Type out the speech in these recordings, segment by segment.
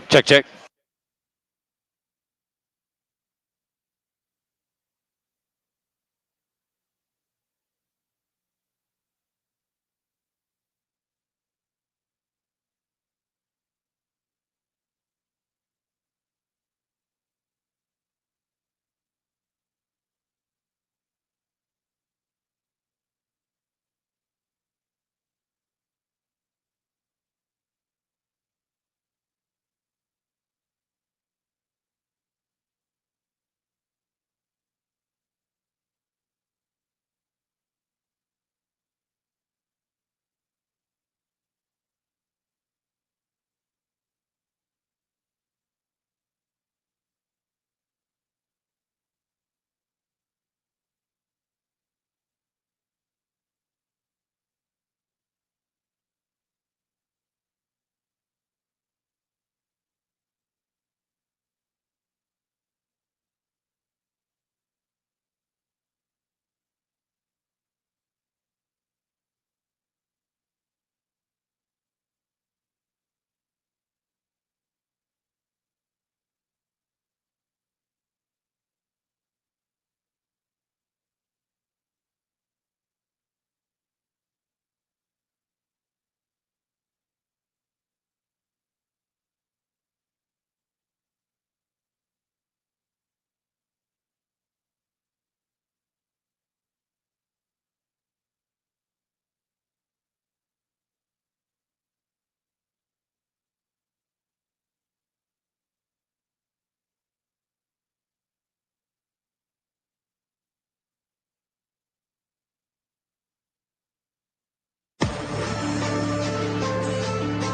Check, check.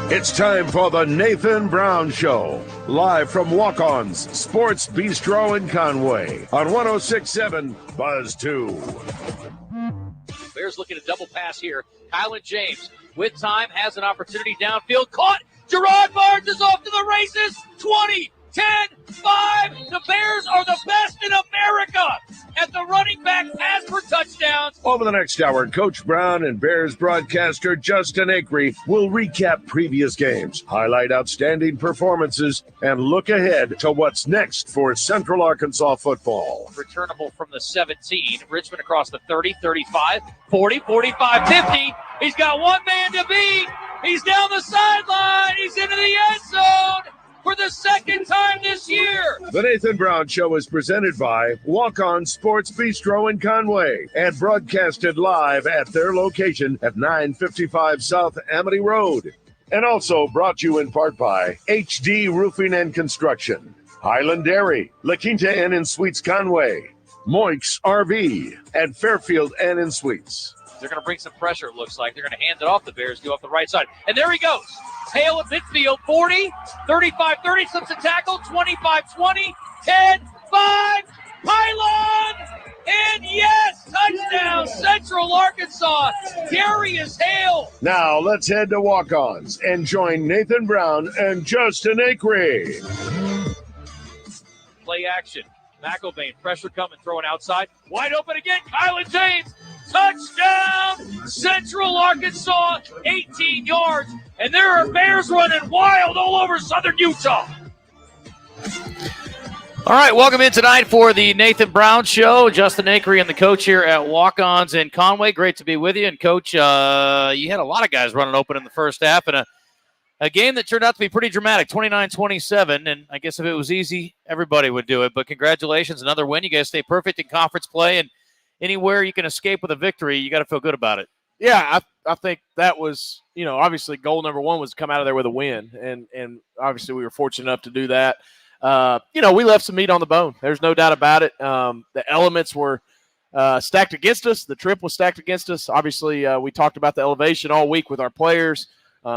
It's time for the Nathan Brown Show, live from Walk-On's Sports Bistreaux in Conway on 106.7 Buzz 2. Bears looking to double pass here. Kylan James with time has an opportunity downfield. Caught. Gerard Barnes is off to the races. 20, 10, 5. The Bears are the best in America at the running back pass per touchdowns. Over the next hour, Coach Brown and Bears broadcaster Justin Acri will recap previous games, highlight outstanding performances, and look ahead to what's next for Central Arkansas football. Returnable from the 17. Richmond across the 30, 35, 40, 45, 50. He's got one man to beat. He's down the sideline. He's into the end zone for the second time this year. The Nathan Brown Show is presented by Walk-On Sports Bistreaux in Conway and broadcasted live at their location at 955 South Amity Road. And also brought to you in part by HD Roofing and Construction, Highland Dairy, La Quinta Inn and Suites Conway, Moix RV, and Fairfield Inn and Suites. They're going to bring some pressure, it looks like. They're going to hand it off. The Bears go off the right side. And there he goes. Tail at midfield, 40, 35-30, slips a tackle, 25-20, 10, 5, pylon, and yes, touchdown, Central Arkansas. Darius Hale. Now let's head to Walk-Ons and join Nathan Brown and Justin Acri. Play action. McElvain, pressure coming, throwing outside. Wide open again, Kylan James. Touchdown, Central Arkansas, 18 yards. And there are Bears running wild all over Southern Utah. All right, welcome in tonight for the Nathan Brown Show. Justin Acri and the coach here at Walk-Ons in Conway. Great to be with you. And, Coach, you had a lot of guys running open in the first half and a game that turned out to be pretty dramatic, 29-27. And I guess if it was easy, everybody would do it. But congratulations, another win. You guys stay perfect in conference play. And anywhere you can escape with a victory, you got to feel good about it. Yeah, I think that was, obviously goal number one was to come out of there with a win. And obviously we were fortunate enough to do that. We left some meat on the bone. There's no doubt about it. The elements were stacked against us. The trip was stacked against us. Obviously, we talked about the elevation all week with our players.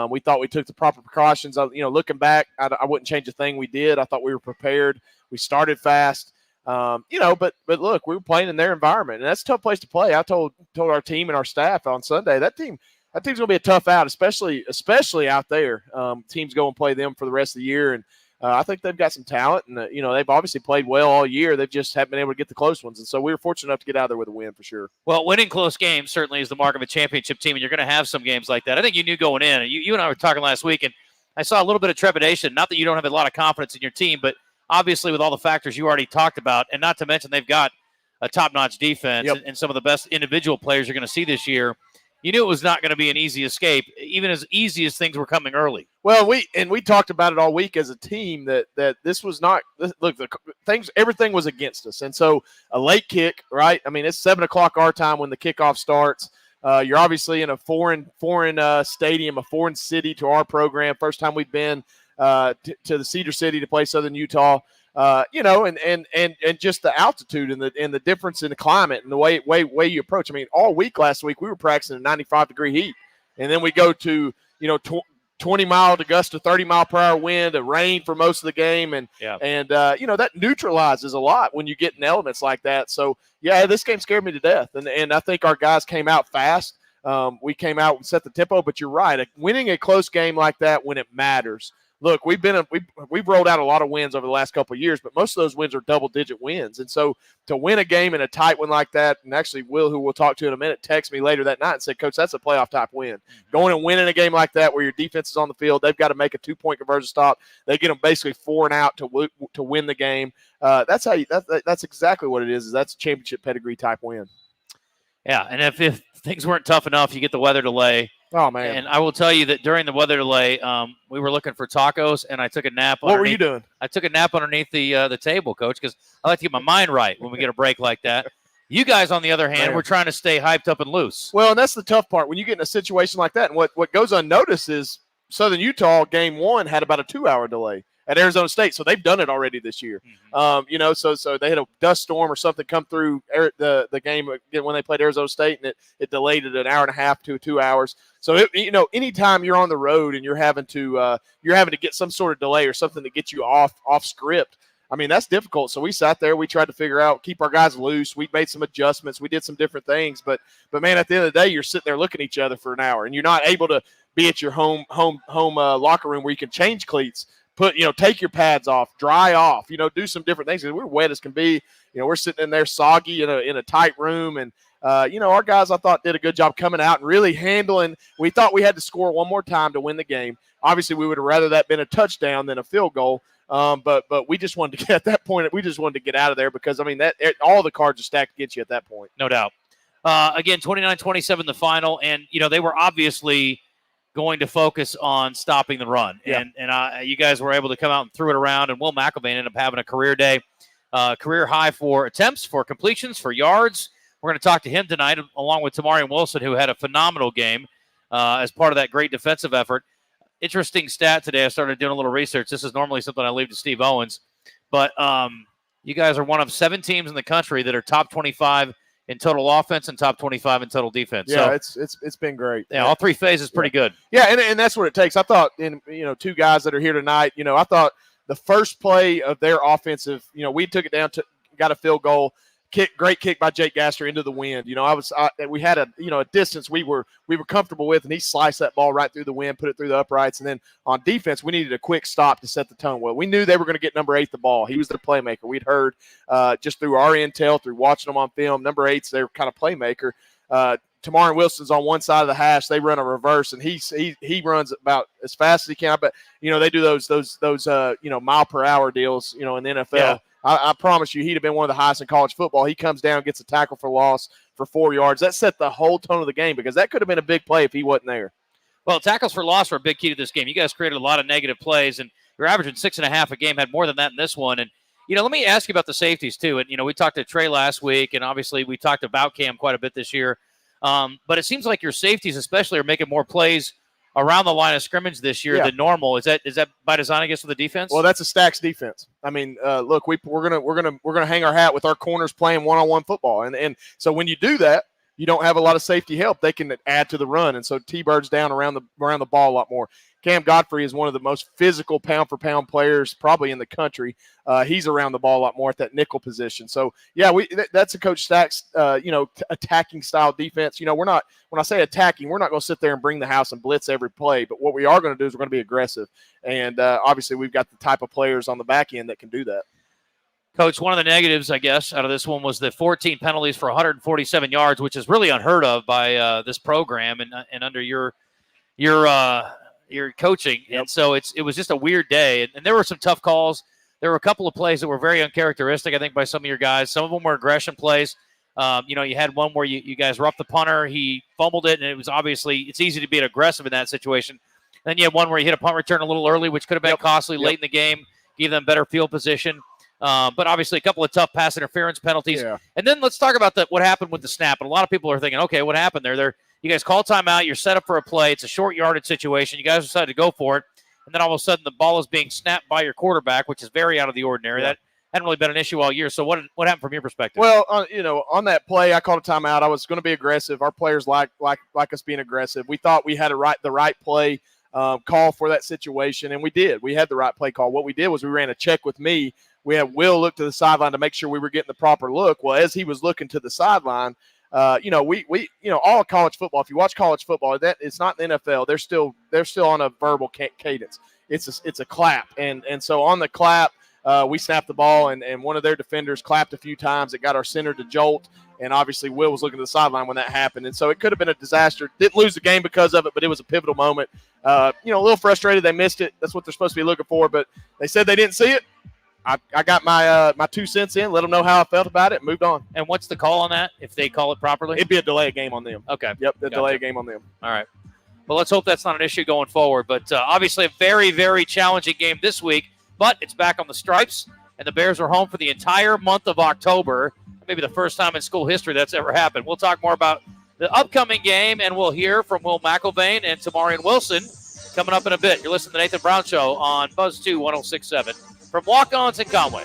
We thought we took the proper precautions. Looking back, I wouldn't change a thing we did. I thought we were prepared. We started fast. But look, we were playing in their environment, and that's a tough place to play. I told our team and our staff on Sunday that team's going to be a tough out, especially out there. Teams go and play them for the rest of the year, and I think they've got some talent, and they've obviously played well all year. They've just haven't been able to get the close ones, and so we were fortunate enough to get out there with a win for sure. Well, winning close games certainly is the mark of a championship team, and you're going to have some games like that. I think you knew going in. You and I were talking last week, and I saw a little bit of trepidation. Not that you don't have a lot of confidence in your team, but obviously with all the factors you already talked about, and not to mention they've got a top-notch defense and some of the best individual players you're going to see this year. You knew it was not going to be an easy escape, even as easy as things were coming early. Well, we talked about it all week as a team that this was not – look, everything was against us. And so a late kick, right? I mean, it's 7 o'clock our time when the kickoff starts. You're obviously in a foreign stadium, a foreign city to our program. First time we've been to the Cedar City to play Southern Utah. And just the altitude and the difference in the climate and the way you approach. I mean, all week last week we were practicing in 95-degree heat, and then we go to 20-mile to gust to 30-mile-per-hour wind, a rain for most of the game, and that neutralizes a lot when you get in elements like that. So yeah, this game scared me to death, and I think our guys came out fast. We came out and set the tempo, but you're right, winning a close game like that when it matters. Look, we've rolled out a lot of wins over the last couple of years, but most of those wins are double-digit wins. And so to win a game in a tight one like that, and actually Will, who we'll talk to in a minute, texted me later that night and said, Coach, that's a playoff-type win. Mm-hmm. Going and winning a game like that where your defense is on the field, they've got to make a 2-point conversion stop. They get them basically 4 and out to win the game. That's exactly what it is. That's a championship pedigree-type win. Yeah, and if things weren't tough enough, you get the weather delay. Oh, man. And I will tell you that during the weather delay, we were looking for tacos, and I took a nap. What were you doing? I took a nap underneath the table, Coach, because I like to get my mind right when we get a break like that. You guys, on the other hand, were trying to stay hyped up and loose. Well, and that's the tough part. When you get in a situation like that, and what goes unnoticed is Southern Utah, game 1, had about a 2-hour delay at Arizona State, so they've done it already this year. Mm-hmm. So they had a dust storm or something come through the game when they played Arizona State, and it delayed it an hour and a half to 2 hours. So anytime you're on the road and you're having to get some sort of delay or something to get you off script, I mean, that's difficult. So we sat there, we tried to figure out, keep our guys loose. We made some adjustments, we did some different things, but man, at the end of the day, you're sitting there looking at each other for an hour, and you're not able to be at your home locker room where you can change cleats. Take your pads off, dry off, do some different things. We're wet as can be. We're sitting in there soggy in a tight room. And, our guys, I thought, did a good job coming out and really handling. We thought we had to score one more time to win the game. Obviously, we would have rather that been a touchdown than a field goal. But we just wanted to get at that point. We just wanted to get out of there because, I mean, all the cards are stacked against you at that point. No doubt. Again, 29-27 the final. And, they were obviously going to focus on stopping the run. Yeah. And you guys were able to come out and threw it around, and Will McElvain ended up having a career day, career high for attempts, for completions, for yards. We're going to talk to him tonight, along with TaMuarion Wilson, who had a phenomenal game as part of that great defensive effort. Interesting stat today. I started doing a little research. This is normally something I leave to Steve Owens, but you guys are one of 7 teams in the country that are top 25 in total offense and top 25 in total defense. Yeah, so, it's been great. Yeah, all 3 phases pretty good. Yeah, and that's what it takes. I thought, 2 guys that are here tonight, I thought the first play of their offensive, we took it down to got a field goal. Great kick by Jake Gaster into the wind. We had a distance we were comfortable with, and he sliced that ball right through the wind, put it through the uprights, and then on defense we needed a quick stop to set the tone. Well, we knew they were going to get number 8 the ball. He was their playmaker. We'd heard just through our intel, through watching them on film, number 8's their kind of playmaker. TaMuarion Wilson's on one side of the hash. They run a reverse, and he runs about as fast as he can. But they do those mile per hour deals, in the NFL. Yeah. I promise you, he'd have been one of the highest in college football. He comes down, gets a tackle for loss for 4 yards. That set the whole tone of the game because that could have been a big play if he wasn't there. Well, tackles for loss were a big key to this game. You guys created a lot of negative plays, and you're averaging 6.5 a game. Had more than that in this one. And let me ask you about the safeties too. And we talked to Trey last week, and obviously we talked about Cam quite a bit this year. But it seems like your safeties, especially, are making more plays around the line of scrimmage this year than normal. Is that by design, I guess, for the defense? Well, that's a Stacks defense. I mean, look, we're gonna hang our hat with our corners playing one-on-one football, and so when you do that, you don't have a lot of safety help. They can add to the run, and so T-Bird's down around the ball a lot more. Cam Godfrey is one of the most physical pound-for-pound players probably in the country. He's around the ball a lot more at that nickel position. So, yeah, that's a Coach Stack's, attacking style defense. We're not – when I say attacking, we're not going to sit there and bring the house and blitz every play. But what we are going to do is we're going to be aggressive. And, obviously, we've got the type of players on the back end that can do that. Coach, one of the negatives, I guess, out of this one was the 14 penalties for 147 yards, which is really unheard of by this program and under your you're coaching, and so it was just a weird day. And there were some tough calls. There were a couple of plays that were very uncharacteristic, I think, by some of your guys. Some of them were aggression plays. You had one where you guys roughed the punter. He fumbled it, and it was obviously it's easy to be aggressive in that situation. Then you had one where you hit a punt return a little early, which could have been costly late in the game, gave them better field position. But obviously a couple of tough pass interference penalties. Yeah. And then let's talk about what happened with the snap. And a lot of people are thinking, okay, what happened there? You guys call timeout. You're set up for a play. It's a short yardage situation. You guys decided to go for it. And then all of a sudden the ball is being snapped by your quarterback, which is very out of the ordinary. That hadn't really been an issue all year. So what happened from your perspective? Well, on that play, I called a timeout. I was going to be aggressive. Our players like us being aggressive. We thought we had the right play call for that situation, and we did. We had the right play call. What we did was we ran a check with me. We had Will look to the sideline to make sure we were getting the proper look. Well, as he was looking to the sideline, all college football. If you watch college football, that it's not the NFL. They're still on a verbal cadence. It's a clap, and so on the clap, we snapped the ball, and one of their defenders clapped a few times. It got our center to jolt, and obviously Will was looking to the sideline when that happened, and so it could have been a disaster. Didn't lose the game because of it, but it was a pivotal moment. A little frustrated they missed it. That's what they're supposed to be looking for, but they said they didn't see it. I got my 2 cents in, let them know how I felt about it, moved on. And what's the call on that, if they call it properly? It'd be a delay of game on them. Okay. Yep, delay of game on them. All right. Well, let's hope that's not an issue going forward. But obviously a very, very challenging game this week, but it's back on the stripes, and the Bears are home for the entire month of October. Maybe the first time in school history that's ever happened. We'll talk more about the upcoming game, and we'll hear from Will McElvain and TaMuarion Wilson coming up in a bit. You're listening to the Nathan Brown Show on Buzz 2 106.7 from Walk-Ons in Conway.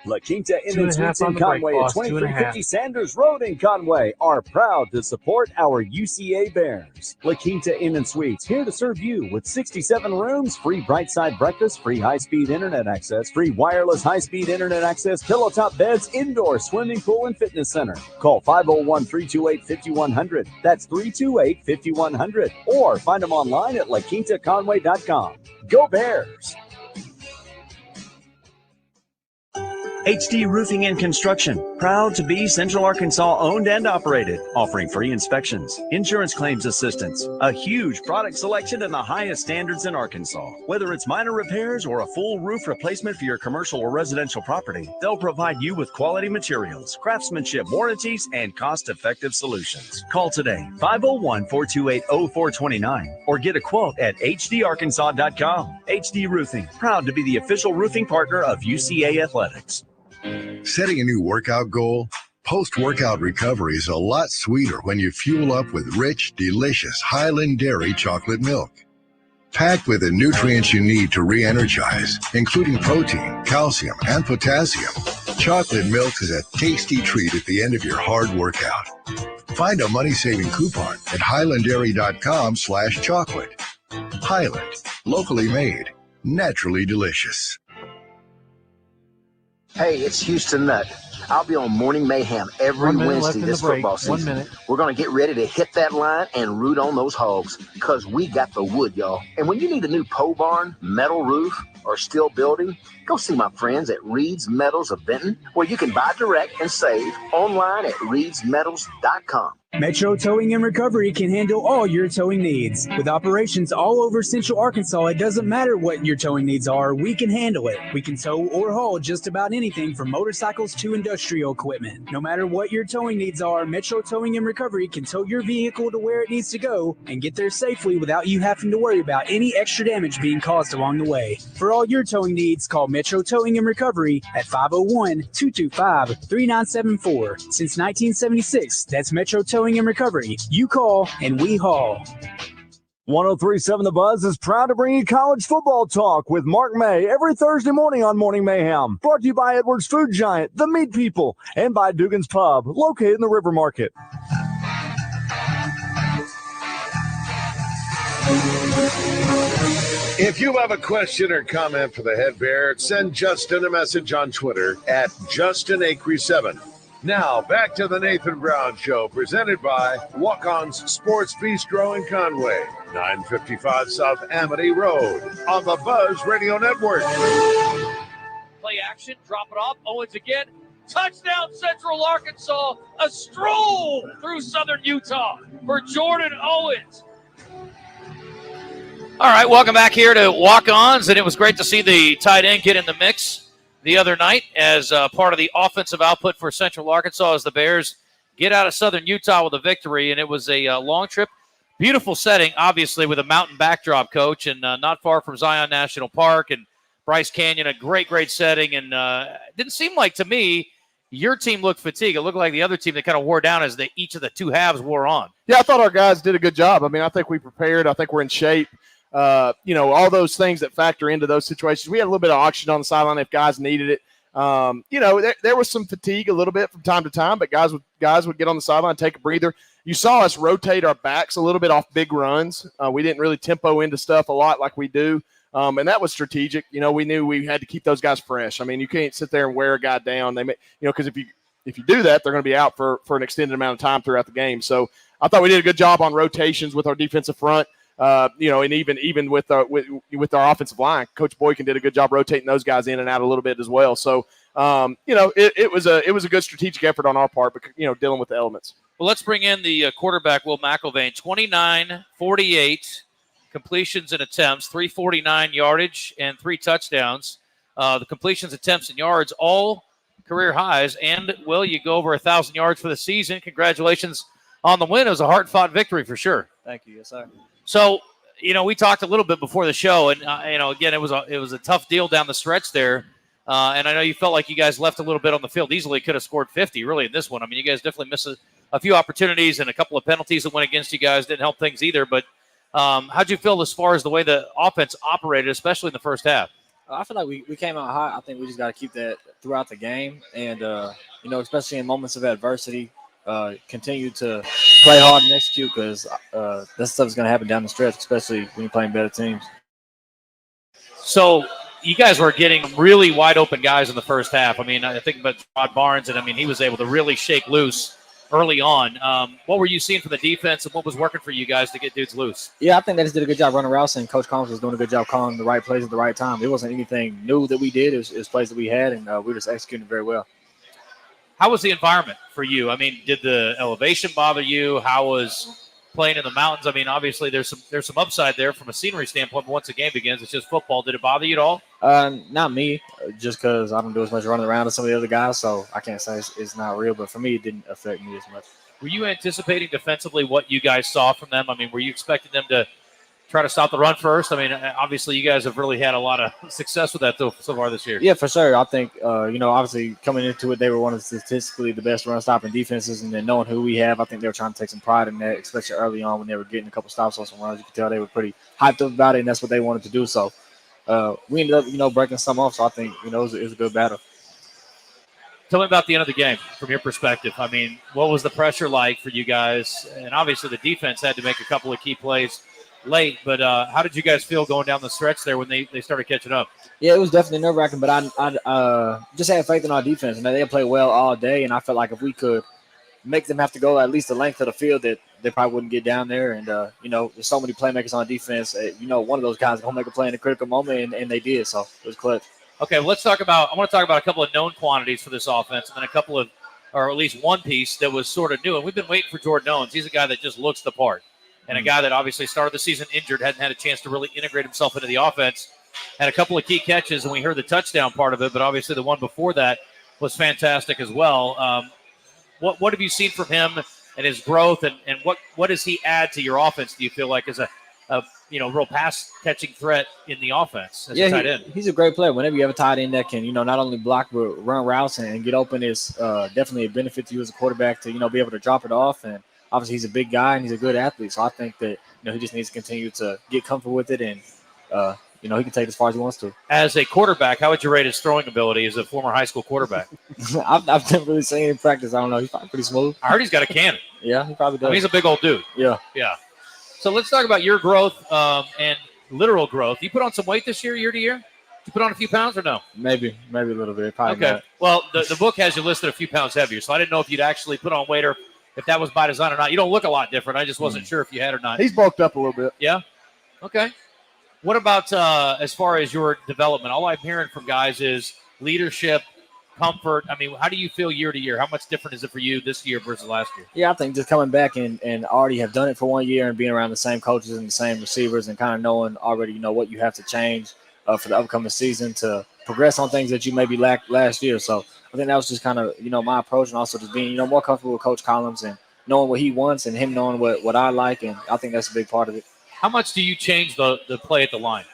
La Quinta Inn and Suites in Conway at 2350 Sanders Road in Conway are proud to support our UCA Bears. La Quinta Inn and Suites, here to serve you with 67 rooms, free bright-side breakfast, free high-speed internet access, free wireless high-speed internet access, pillow-top beds, indoor swimming pool, and fitness center. Call 501-328-5100. That's 328-5100. Or find them online at laquintaconway.com. Go Bears! HD Roofing and Construction, proud to be Central Arkansas owned and operated, offering free inspections, insurance claims assistance, a huge product selection and the highest standards in Arkansas. Whether it's minor repairs or a full roof replacement for your commercial or residential property, they'll provide you with quality materials, craftsmanship, warranties, and cost-effective solutions. Call today, 501-428-0429, or get a quote at hdarkansas.com. HD Roofing, proud to be the official roofing partner of UCA Athletics. Setting a new workout goal? Post-workout recovery is a lot sweeter when you fuel up with rich, delicious Highland Dairy chocolate milk. Packed with the nutrients you need to re-energize, including protein, calcium, and potassium, chocolate milk is a tasty treat at the end of your hard workout. Find a money-saving coupon at highlanddairy.com/chocolate. Highland, locally made, naturally delicious. Hey, it's Houston Nutt. I'll be on Morning Mayhem every Wednesday this football season. We're going to get ready to hit that line and root on those hogs because we got the wood, y'all. And when you need a new pole barn, metal roof, or steel building, go see my friends at Reed's Metals of Benton, where you can buy direct and save online at reedsmetals.com. Metro Towing and Recovery can handle all your towing needs. With operations all over Central Arkansas, it doesn't matter what your towing needs are, we can handle it. We can tow or haul just about anything from motorcycles to industrial equipment. No matter what your towing needs are, Metro Towing and Recovery can tow your vehicle to where it needs to go and get there safely without you having to worry about any extra damage being caused along the way. For all your towing needs, call Metro Towing and Recovery at 501-225-3974. Since 1976, that's Metro Towing and Recovery. You call and we haul. 103.7 The Buzz is proud to bring you college football talk with Mark May every Thursday morning on Morning Mayhem. Brought to you by Edwards Food Giant, The Meat People, and by Dugan's Pub, located in the River Market. If you have a question or comment for the head bear, send Justin a message on Twitter at JustinAcri7. Now, back to the Nathan Brown Show, presented by Walk-On's Sports Bistreaux in Conway, 955 South Amity Road, on the Buzz Radio Network. Play action, drop it off. Owens again. Touchdown, Central Arkansas. A stroll through Southern Utah for Jordan Owens. All right, welcome back here to Walk-Ons, and it was great to see the tight end get in the mix the other night as part of the offensive output for Central Arkansas as the Bears get out of Southern Utah with a victory, and it was a long trip. Beautiful setting, obviously, with a mountain backdrop, Coach, and not far from Zion National Park and Bryce Canyon, a great, great setting, and it didn't seem like, to me, your team looked fatigued. It looked like the other team that kind of wore down as each of the two halves wore on. Yeah, I thought our guys did a good job. I mean, I think we prepared. I think we're in shape. All those things that factor into those situations. We had a little bit of oxygen on the sideline if guys needed it. There was some fatigue a little bit from time to time, but guys would get on the sideline, take a breather. You saw us rotate our backs a little bit off big runs. We didn't really tempo into stuff a lot like we do, and that was strategic. We knew we had to keep those guys fresh. I mean, you can't sit there and wear a guy down. Because if you do that, they're going to be out for an extended amount of time throughout the game. So I thought we did a good job on rotations with our defensive front. And even with our offensive line, Coach Boykin did a good job rotating those guys in and out a little bit as well. So, it was a good strategic effort on our part, but dealing with the elements. Well, let's bring in the quarterback, Will McElvain. 29-48 completions and attempts, 349 yardage, and 3 touchdowns. The completions, attempts, and yards, all career highs. And, Will, you go over 1,000 yards for the season. Congratulations on the win. It was a hard-fought victory for sure. Thank you. Yes, sir. So, we talked a little bit before the show, and again, it was a tough deal down the stretch there. And I know you felt like you guys left a little bit on the field. Easily could have scored 50, really, in this one. I mean, you guys definitely missed a few opportunities and a couple of penalties that went against you guys. Didn't help things either. But how'd you feel as far as the way the offense operated, especially in the first half? I feel like we came out hot. I think we just got to keep that throughout the game, and especially in moments of adversity. Continue to play hard and execute because that stuff is going to happen down the stretch, especially when you're playing better teams. So you guys were getting really wide open guys in the first half. I mean, I think about Rod Barnes, and he was able to really shake loose early on. What were you seeing from the defense, and what was working for you guys to get dudes loose? Yeah, I think they just did a good job running routes, and Coach Combs was doing a good job calling the right plays at the right time. It wasn't anything new that we did. It was plays that we had, and we were just executing very well. How was the environment for you? I mean, did the elevation bother you? How was playing in the mountains? I mean, obviously there's some upside there from a scenery standpoint, but once the game begins, it's just football. Did it bother you at all? Not me, just because I don't do as much running around as some of the other guys, so I can't say it's not real. But for me, it didn't affect me as much. Were you anticipating defensively what you guys saw from them? I mean, were you expecting them to try to stop the run first? I mean, obviously you guys have really had a lot of success with that so far this year. Yeah, for sure. I think, obviously coming into it, they were one of statistically the best run-stopping defenses, and then knowing who we have, I think they were trying to take some pride in that, especially early on when they were getting a couple stops on some runs. You could tell they were pretty hyped up about it, and that's what they wanted to do. So we ended up, breaking some off, so I think, it was a good battle. Tell me about the end of the game from your perspective. I mean, what was the pressure like for you guys? And obviously the defense had to make a couple of key plays late, but how did you guys feel going down the stretch there when they started catching up? Yeah, it was definitely nerve-wracking, but I just had faith in our defense, and they played well all day, and I felt like if we could make them have to go at least the length of the field, that they probably wouldn't get down there. And, there's so many playmakers on defense. One of those guys is going to make a play in a critical moment, and they did, so it was clutch. Okay, well, I want to talk about a couple of known quantities for this offense, and then a couple of, or at least one piece that was sort of new, and we've been waiting for Jordan Owens. He's a guy that just looks the part. And a guy that obviously started the season injured, hadn't had a chance to really integrate himself into the offense. Had a couple of key catches, and we heard the touchdown part of it, but obviously the one before that was fantastic as well. What have you seen from him and his growth, and what does he add to your offense, do you feel like, as a real pass-catching threat in the offense as a tight end? He's a great player. Whenever you have a tight end that can, not only block but run routes and get open, is definitely a benefit to you as a quarterback to, be able to drop it off. And obviously, he's a big guy, and he's a good athlete. So I think that, he just needs to continue to get comfortable with it, and, he can take it as far as he wants to. As a quarterback, how would you rate his throwing ability as a former high school quarterback? I've never really seen him in practice. I don't know. He's probably pretty smooth. I heard he's got a cannon. Yeah, he probably does. He's a big old dude. Yeah. Yeah. So let's talk about your growth and literal growth. You put on some weight this year to year? Did you put on a few pounds or no? Maybe a little bit. Probably okay. Not. Well, the book has you listed a few pounds heavier, so I didn't know if you'd actually put on weight or if that was by design or not. You don't look a lot different. I just wasn't sure if you had or not. He's bulked up a little bit. Yeah? Okay. What about as far as your development? All I'm hearing from guys is leadership, comfort? I mean, how do you feel year to year? How much different is it for you this year versus last year? Yeah, I think just coming back and already have done it for 1 year and being around the same coaches and the same receivers and kind of knowing already, what you have to change for the upcoming season to progress on things that you maybe lacked last year. So I think that was just kind of, my approach, and also just being, more comfortable with Coach Collins and knowing what he wants and him knowing what I like. And I think that's a big part of it. How much do you change the play at the line?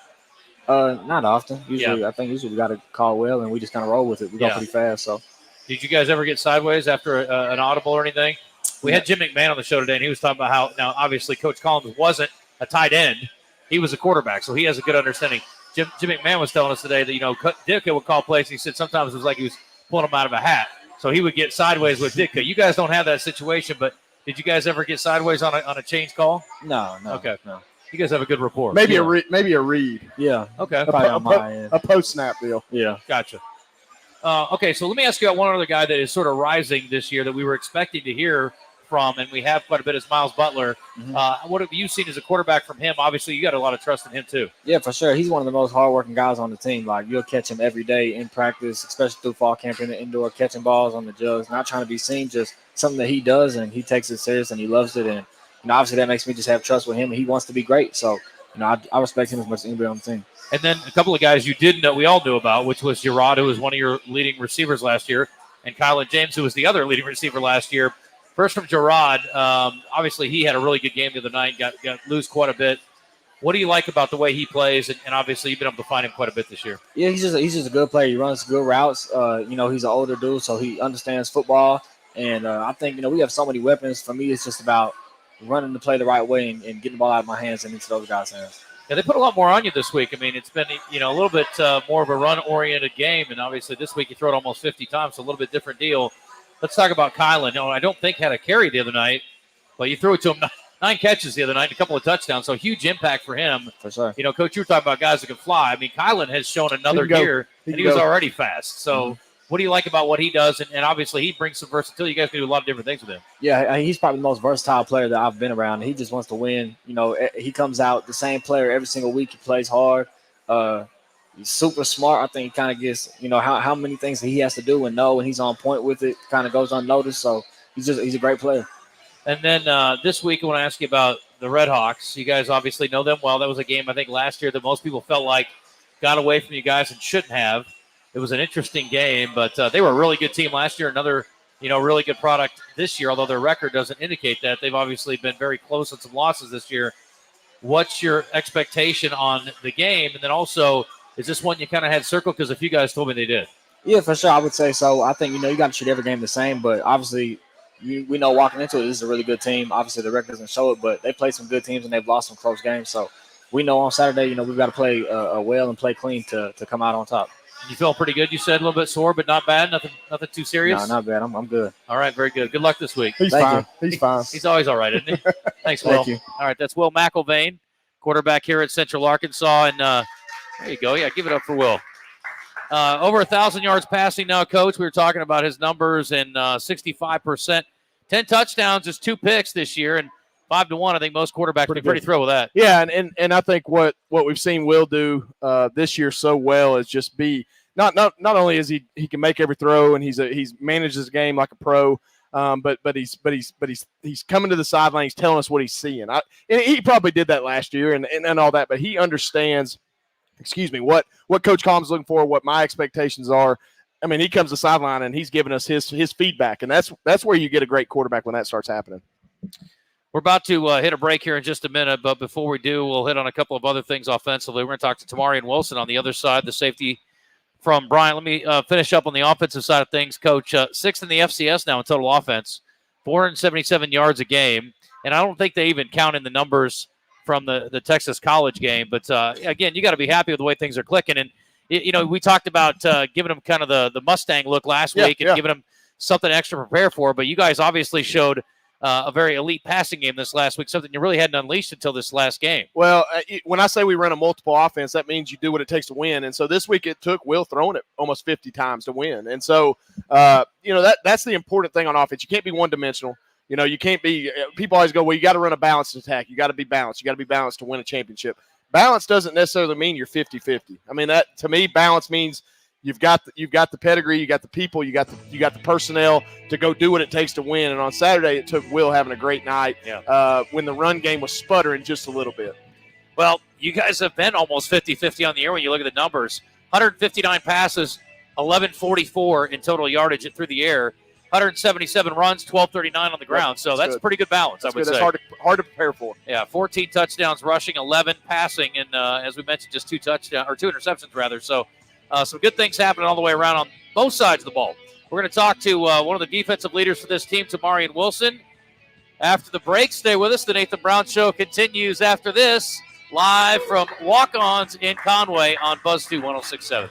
Not often. Usually, I think we got to call well, and we just kind of roll with it. We go pretty fast. So, did you guys ever get sideways after an audible or anything? We had Jim McMahon on the show today, and he was talking about how now obviously Coach Collins wasn't a tight end; he was a quarterback, so he has a good understanding. Jim McMahon was telling us today that Ditka would call plays. And he said sometimes it was like he was pulling them out of a hat, so he would get sideways with Ditka. You guys don't have that situation, but did you guys ever get sideways on a change call? No. Okay. No. You guys have a good rapport. Maybe a read. Yeah. Okay. A post snap deal. Yeah. Gotcha. Okay, so let me ask you about one other guy that is sort of rising this year that we were expecting to hear from, and we have quite a bit, is Miles Butler. Mm-hmm. What have you seen as a quarterback from him? Obviously, you got a lot of trust in him too. Yeah, for sure. He's one of the most hardworking guys on the team. Like, you'll catch him every day in practice, especially through fall camp in the indoor, catching balls on the jugs, not trying to be seen, just something that he does, and he takes it serious, and he loves it. And obviously that makes me just have trust with him, and he wants to be great. So, I respect him as much as anybody on the team. And then a couple of guys you did know, we all knew about, which was Gerard, who was one of your leading receivers last year, and Kylan James, who was the other leading receiver last year. First from Gerard, obviously he had a really good game the other night, got loose quite a bit. What do you like about the way he plays? And obviously you've been able to find him quite a bit this year. Yeah, he's just a good player. He runs good routes. He's an older dude, so he understands football. And I think, we have so many weapons. For me, it's just about running the play the right way and getting the ball out of my hands and into those guys' hands. Yeah, they put a lot more on you this week. I mean, it's been, a little bit more of a run-oriented game, and obviously this week you throw it almost 50 times, so a little bit different deal. Let's talk about Kylan. I don't think had a carry the other night, but you threw it to him 9 catches the other night, a couple of touchdowns, so huge impact for him. For sure. Coach, you were talking about guys that can fly. I mean, Kylan has shown another gear, and he was already fast. So what do you like about what he does? And obviously he brings some versatility. You guys can do a lot of different things with him. Yeah, he's probably the most versatile player that I've been around. He just wants to win. He comes out the same player every single week. He plays hard. He's super smart. I think he kind of gets, how many things that he has to do and know, and he's on point with it, kind of goes unnoticed. So he's a great player. And then this week I want to ask you about the Redhawks. You guys obviously know them well. That was a game, I think, last year that most people felt like got away from you guys and shouldn't have. It was an interesting game, but they were a really good team last year. Another, really good product this year, although their record doesn't indicate that. They've obviously been very close on some losses this year. What's your expectation on the game? And then also, is this one you kind of had circled? Because a few guys told me they did. Yeah, for sure. I would say so. I think, you got to treat every game the same, but obviously we know walking into it, this is a really good team. Obviously the record doesn't show it, but they played some good teams and they've lost some close games. So we know on Saturday, we've got to play well and play clean to come out on top. You feel pretty good, you said? A little bit sore, but not bad? Nothing too serious? No, not bad. I'm good. All right, very good. Good luck this week. He's fine. He's fine. He's always all right, isn't he? Thanks, Will. Thank you. All right, that's Will McElvain, quarterback here at Central Arkansas. And there you go. Yeah, give it up for Will. Over 1,000 yards passing now, Coach. We were talking about his numbers, and 65%. 10 touchdowns is 2 picks this year, and 5-1. I think most quarterbacks would be pretty thrilled with that. Yeah, and I think what we've seen Will do this year so well is just be not only is he can make every throw and he's managed his game like a pro, but he's coming to the sideline. He's telling us what he's seeing. And he probably did that last year and all that, but he understands. What Coach Collins is looking for, what my expectations are. I mean, he comes to the sideline and he's giving us his feedback, and that's where you get a great quarterback when that starts happening. We're about to hit a break here in just a minute, but before we do, we'll hit on a couple of other things offensively. We're going to talk to TaMuarion Wilson on the other side, the safety from Bryant. Let me finish up on the offensive side of things, Coach. 6th in the FCS now in total offense, 477 yards a game, and I don't think they even count in the numbers from the Texas College game. But, again, you got to be happy with the way things are clicking. And, we talked about giving them kind of the Mustang look last week and giving them something extra to prepare for. But you guys obviously showed a very elite passing game this last week, something you really hadn't unleashed until this last game. Well, when I say we run a multiple offense, that means you do what it takes to win. And so this week it took Will throwing it almost 50 times to win. And so, that's the important thing on offense. You can't be one-dimensional. You can't be – people always go, well, you got to run a balanced attack. You got to be balanced. You got to be balanced to win a championship. Balance doesn't necessarily mean you're 50-50. I mean, that to me, balance means You've got the pedigree, you got the people, you got the personnel to go do what it takes to win. And on Saturday, it took Will having a great night when the run game was sputtering just a little bit. Well, you guys have been almost 50-50 on the year when you look at the numbers. 159 passes, 1144 in total yardage through the air, 177 runs, 1239 on the ground. So that's a pretty good balance, I would say. That's hard to prepare for. Yeah, 14 touchdowns rushing, 11 passing, and as we mentioned, just two interceptions rather. So some good things happening all the way around on both sides of the ball. We're going to talk to one of the defensive leaders for this team, TaMuarion Wilson. After the break, stay with us. The Nathan Brown Show continues after this, live from Walk-Ons in Conway on Buzz 2 106.7.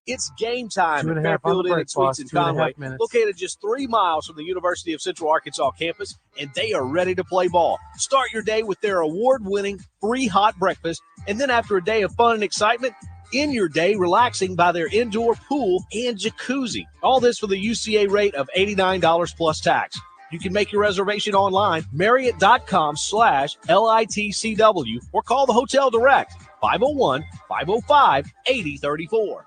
It's game time at Fairfield Inn & Suites in Conway, located just 3 miles from the University of Central Arkansas campus, and they are ready to play ball. Start your day with their award-winning free hot breakfast, and then after a day of fun and excitement, end your day relaxing by their indoor pool and jacuzzi. All this for the UCA rate of $89 plus tax. You can make your reservation online, Marriott.com/LITCW, or call the hotel direct, 501-505-8034.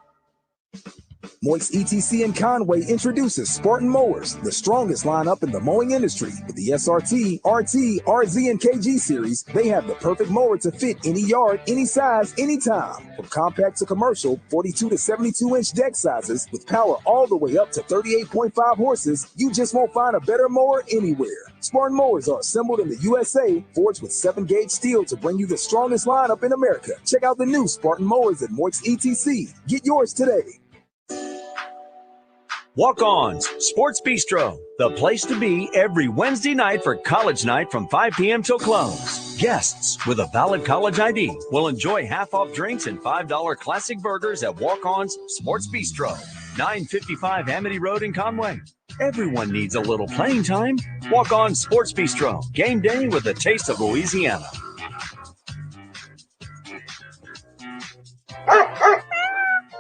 Moix ETC in Conway introduces Spartan Mowers, the strongest lineup in the mowing industry. With the SRT, RT, RZ, and KG series, they have the perfect mower to fit any yard, any size, anytime. From compact to commercial, 42 to 72-inch deck sizes, with power all the way up to 38.5 horses, you just won't find a better mower anywhere. Spartan Mowers are assembled in the USA, forged with 7-gauge steel to bring you the strongest lineup in America. Check out the new Spartan Mowers at Moix ETC. Get yours today. Walk-Ons, Sports Bistreaux, the place to be every Wednesday night for college night from 5 p.m. till close. Guests with a valid college ID will enjoy half-off drinks and $5 classic burgers at Walk-Ons, Sports Bistreaux, 955 Amity Road in Conway. Everyone needs a little playing time. Walk-Ons, Sports Bistreaux, game day with a taste of Louisiana.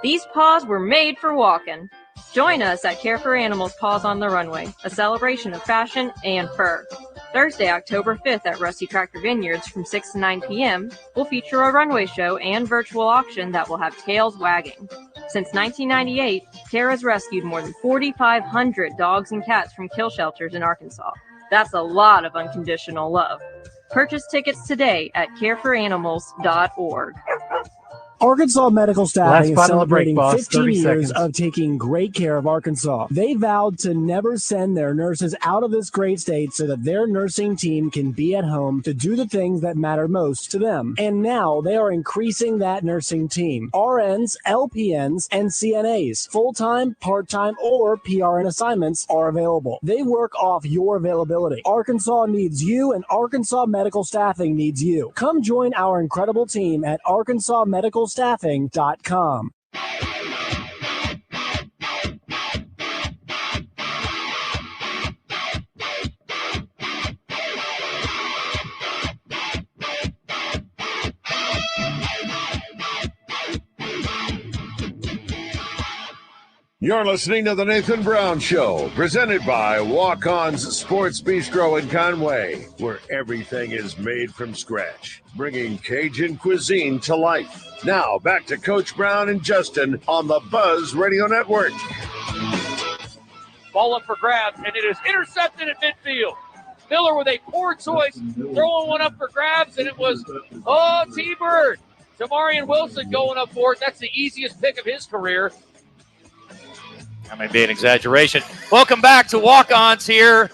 These paws were made for walking. Join us at Care for Animals Paws on the Runway, a celebration of fashion and fur. Thursday, October 5th at Rusty Tractor Vineyards from 6 to 9 p.m. will feature a runway show and virtual auction that will have tails wagging. Since 1998, Care has rescued more than 4,500 dogs and cats from kill shelters in Arkansas. That's a lot of unconditional love. Purchase tickets today at careforanimals.org. Arkansas Medical Staffing is celebrating 15 years of taking great care of Arkansas. They vowed to never send their nurses out of this great state so that their nursing team can be at home to do the things that matter most to them. And now they are increasing that nursing team. RNs, LPNs, and CNAs, full-time, part-time, or PRN assignments are available. They work off your availability. Arkansas needs you, and Arkansas Medical Staffing needs you. Come join our incredible team at arkansasmedicalstaffing.com. You're listening to the Nathan Brown Show, presented by Walk-Ons Sports Bistreaux in Conway, where everything is made from scratch, bringing Cajun cuisine to life. Now, back to Coach Brown and Justin on the Buzz Radio Network. Ball up for grabs, and it is intercepted at midfield. Miller with a poor choice, throwing one up for grabs, and it was, T-Bird. TaMuarion Wilson going up for it. That's the easiest pick of his career. That may be an exaggeration. Welcome back to Walk-Ons here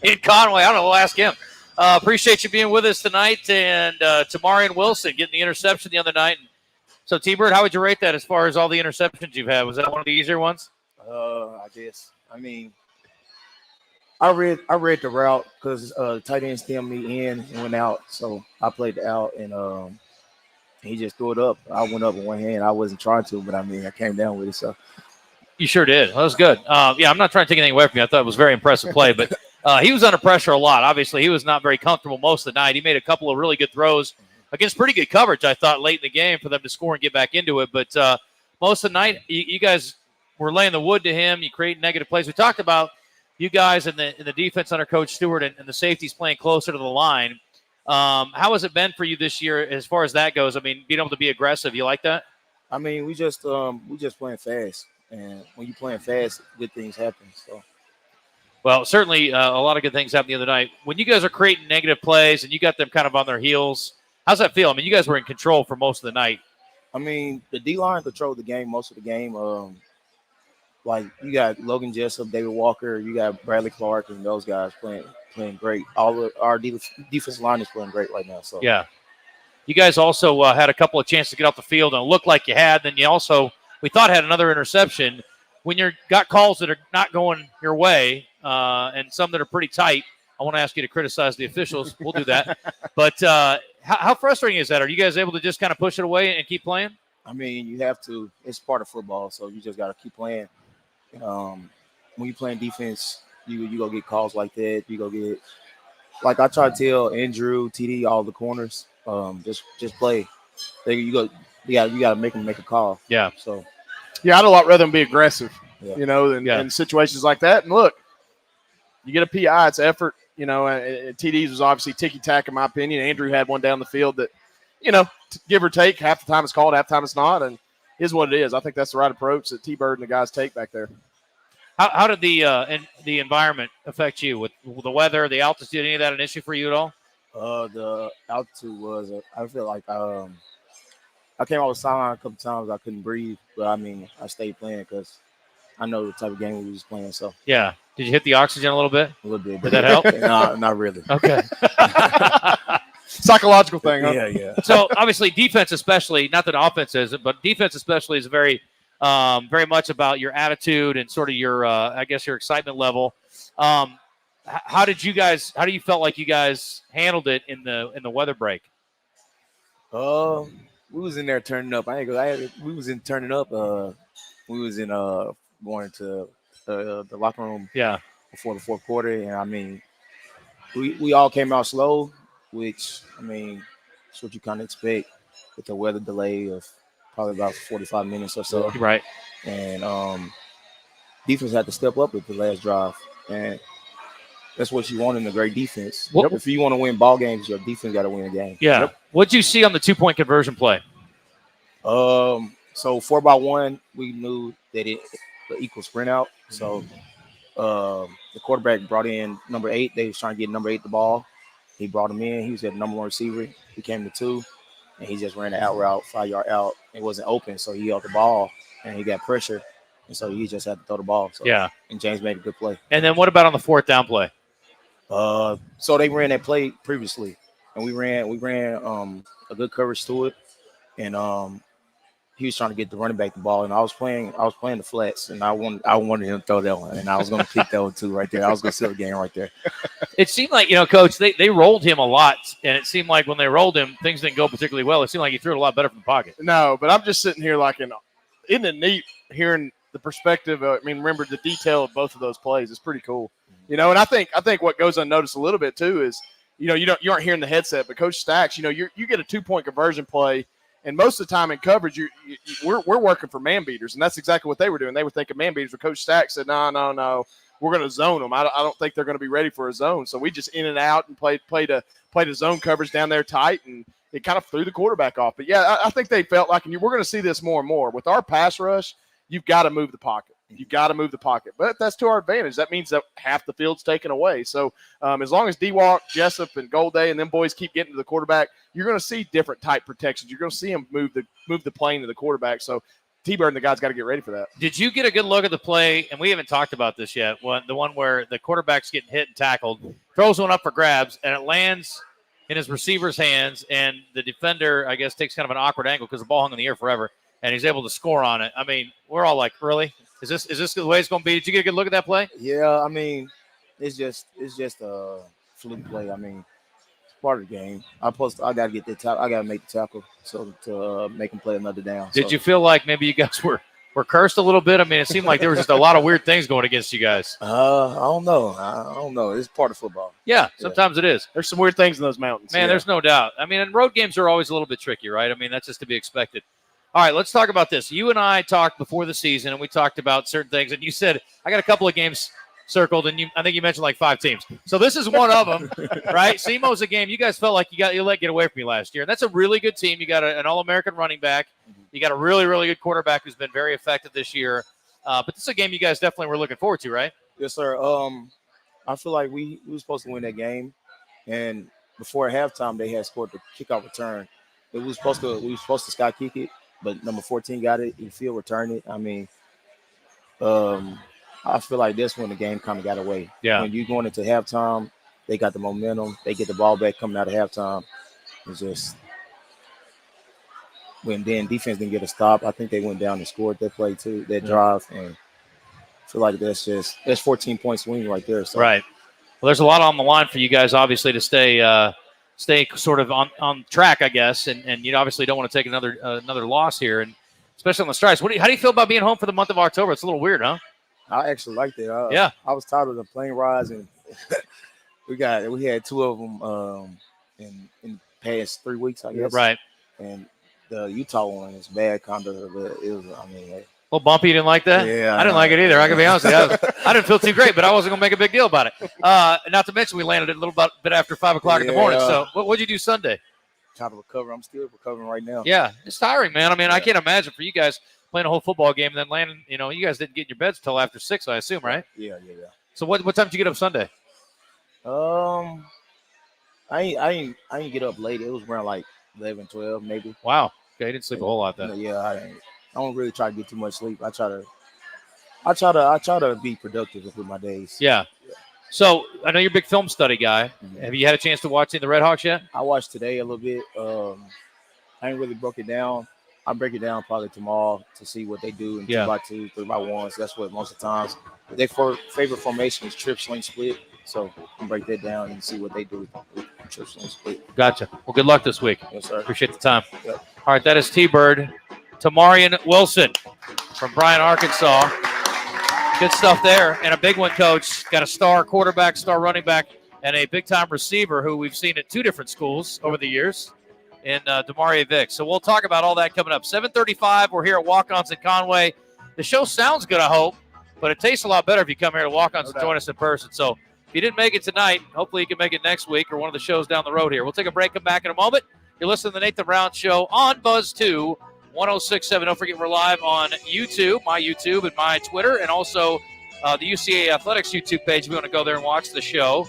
in Conway. I don't know, we'll ask him. Appreciate you being with us tonight. And TaMuarion Wilson getting the interception the other night. So, T-Bird, how would you rate that as far as all the interceptions you've had? Was that one of the easier ones? I guess. I mean, I read the route because tight end stemmed me in and went out. So I played the out, and he just threw it up. I went up with one hand. I wasn't trying to, but I mean, I came down with it. So. You sure did. That was good. Yeah, I'm not trying to take anything away from you. I thought it was a very impressive play, but he was under pressure a lot. Obviously, he was not very comfortable most of the night. He made a couple of really good throws against pretty good coverage, I thought, late in the game for them to score and get back into it. But most of the night, you guys were laying the wood to him. You create negative plays. We talked about you guys in the defense under Coach Stewart and the safeties playing closer to the line. How has it been for you this year as far as that goes? I mean, being able to be aggressive, you like that? I mean, we just playing fast, and when you playing fast, good things happen. So, well, certainly a lot of good things happened the other night. When you guys are creating negative plays and you got them kind of on their heels, how's that feel? I mean, you guys were in control for most of the night. I mean, the D-line controlled the game most of the game. Like you got Logan Jessup, David Walker, you got Bradley Clark, and those guys playing great. All of our defensive line is playing great right now. So yeah, you guys also had a couple of chances to get off the field, and it looked like you had. Then you also, we thought, had another interception. When you got calls that are not going your way and some that are pretty tight, I want to ask you to criticize the officials. We'll do that. But how frustrating is that? Are you guys able to just kind of push it away and keep playing? I mean, you have to. It's part of football, so you just got to keep playing. When you're playing defense, you go get calls like that. You go get, like I try to tell Andrew, TD, all the corners, just play. You got to make them make a call. Yeah. So, yeah, I'd a lot rather than be aggressive, yeah. in situations like that. And look, you get a PI, it's effort. TD's was obviously ticky-tack in my opinion. Andrew had one down the field that, give or take, half the time it's called, half the time it's not, and is what it is. I think that's the right approach that T-Bird and the guys take back there. How did the environment affect you with the weather, the altitude? Any of that an issue for you at all? The altitude was. I feel like I came out with sideline a couple times. I couldn't breathe, but I mean, I stayed playing because I know the type of game we was playing. So yeah, did you hit the oxygen a little bit? A little bit. Did that help? No, not really. Okay. Psychological thing, huh? Yeah. So obviously, defense, especially, not that offense isn't, but defense especially is very much about your attitude and sort of your, I guess, your excitement level. How do you felt like you guys handled it in the weather break? We was in there turning up. We was in turning up. We was in going to the locker room. Yeah. Before the fourth quarter, and I mean, we all came out slow, which I mean, that's what you kind of expect with the weather delay of probably about 45 minutes or so. Right. And defense had to step up with the last drive, and that's what you want in a great defense. Yep. If you want to win ball games, your defense got to win the game. Yeah. Yep. What'd you see on the 2-point conversion play? So 4x1, we knew that it equals sprint out. So the quarterback brought in number 8. They was trying to get number 8 the ball. He brought him in. He was at number 1 receiver. He came to 2, and he just ran the out route, 5-yard out. It wasn't open, so he held the ball, and he got pressure, and so he just had to throw the ball. So, yeah. And James made a good play. And then what about on the 4th down play? So they ran that play previously, and we ran a good coverage to it, and he was trying to get the running back the ball, and I was playing the flats, and I wanted him to throw that one, and I was going to pick that one too right there. I was going to seal the game right there. It seemed like, Coach, they rolled him a lot, and it seemed like when they rolled him, things didn't go particularly well. It seemed like he threw it a lot better from the pocket. No, but I'm just sitting here like, isn't it neat hearing the perspective? Remember the detail of both of those plays. It's pretty cool, And I think what goes unnoticed a little bit too is, you aren't hearing the headset, but Coach Stacks, you get a 2-point conversion play. And most of the time in coverage, we're working for man beaters, and that's exactly what they were doing. They were thinking man beaters. But Coach Stack said, no, we're going to zone them. I don't think they're going to be ready for a zone. So we just in and out and played a zone coverage down there tight, and it kind of threw the quarterback off. But yeah, I think they felt like, and we're going to see this more and more with our pass rush. You've got to move the pocket. You've got to move the pocket, but that's to our advantage. That means that half the field's taken away. So as long as D-Walk, Jessup, and Golday and them boys keep getting to the quarterback, you're going to see different type protections. You're going to see them move the plane to the quarterback. So T-Bird and the guys got to get ready for that. Did you get a good look at the play? And we haven't talked about this yet. The one where the quarterback's getting hit and tackled, throws one up for grabs, and it lands in his receiver's hands, and the defender, I guess, takes kind of an awkward angle because the ball hung in the air forever, and he's able to score on it. I mean, we're all like, really? Is this the way it's going to be? Did you get a good look at that play? Yeah, I mean, it's just a fluke play. I mean, it's part of the game. I got to get the tackle. I got to make the tackle to make him play another down. Did you feel like maybe you guys were were cursed a little bit? I mean, it seemed like there was just a lot of weird things going against you guys. I don't know. It's part of football. Yeah, sometimes it is. There's some weird things in those mountains. Man, there's no doubt. I mean, and road games are always a little bit tricky, right? I mean, that's just to be expected. All right, let's talk about this. You and I talked before the season, and we talked about certain things, and you said, I got a couple of games circled, and I think you mentioned like 5 teams. So this is one of them, right? SEMO's a game. You guys felt like you let get away from me last year. And that's a really good team. You got an All-American running back. You got a really, really good quarterback who's been very effective this year. But this is a game you guys definitely were looking forward to, right? Yes, sir. I feel like we were supposed to win that game. And before halftime, they had scored the kickoff return. We were supposed to sky kick it, but number 14 got it. Field returned it. I mean, I feel like that's when the game kind of got away. Yeah. When you're going into halftime, they got the momentum. They get the ball back coming out of halftime. It's just when then defense didn't get a stop. I think they went down and scored that play too, that drive. And I feel like that's 14 points swing right there. So. Right. Well, there's a lot on the line for you guys, obviously, to stay sort of on track, I guess. And you obviously don't want to take another loss here, and especially on the strikes. How do you feel about being home for the month of October? It's a little weird, huh? I actually liked it. Yeah. I was tired of the plane rides, and we had 2 of them in the past 3 weeks, I guess. Right. And the Utah one is bad conduct, but it was, I mean, a little bumpy. You didn't like that? Yeah. I didn't like it either. I can be honest with you. I didn't feel too great, but I wasn't going to make a big deal about it. Not to mention we landed a little bit after 5 o'clock in the morning. So what'd you do Sunday? Trying to recover. I'm still recovering right now. Yeah, it's tiring, man. I mean, I can't imagine for you guys playing a whole football game and then landing, you guys didn't get in your beds until after 6, I assume, right? Yeah. So what time did you get up Sunday? I ain't get up late. It was around like 11, 12 maybe. Wow. Okay, you didn't sleep a whole lot then. Yeah, I don't really try to get too much sleep. I try to be productive with my days. Yeah. So I know you're a big film study guy. Mm-hmm. Have you had a chance to watch any of the Red Hawks yet? I watched today a little bit. I ain't really broke it down. I'll break it down probably tomorrow to see what they do in 2x2, 3x1s. That's what most of the times. Their favorite formation is trip, sling, split. So I can break that down and see what they do with trip, sling, split. Gotcha. Well, good luck this week. Yes, sir. Appreciate the time. Yep. All right, that is T-Bird, TaMuarion Wilson from Bryan, Arkansas. Good stuff there. And a big one, Coach. Got a star quarterback, star running back, and a big-time receiver who we've seen at 2 different schools over the years in Demarie Vick. So we'll talk about all that coming up. 7:35, we're here at Walk-Ons in Conway. The show sounds good, I hope, but it tastes a lot better if you come here to Walk-Ons and join us in person. So if you didn't make it tonight, hopefully you can make it next week or one of the shows down the road here. We'll take a break, come back in a moment. You're listening to the Nathan Brown Show on Buzz 2, 106.7. Don't forget we're live on YouTube, my YouTube and my Twitter, and also the UCA Athletics YouTube page if you want to go there and watch the show.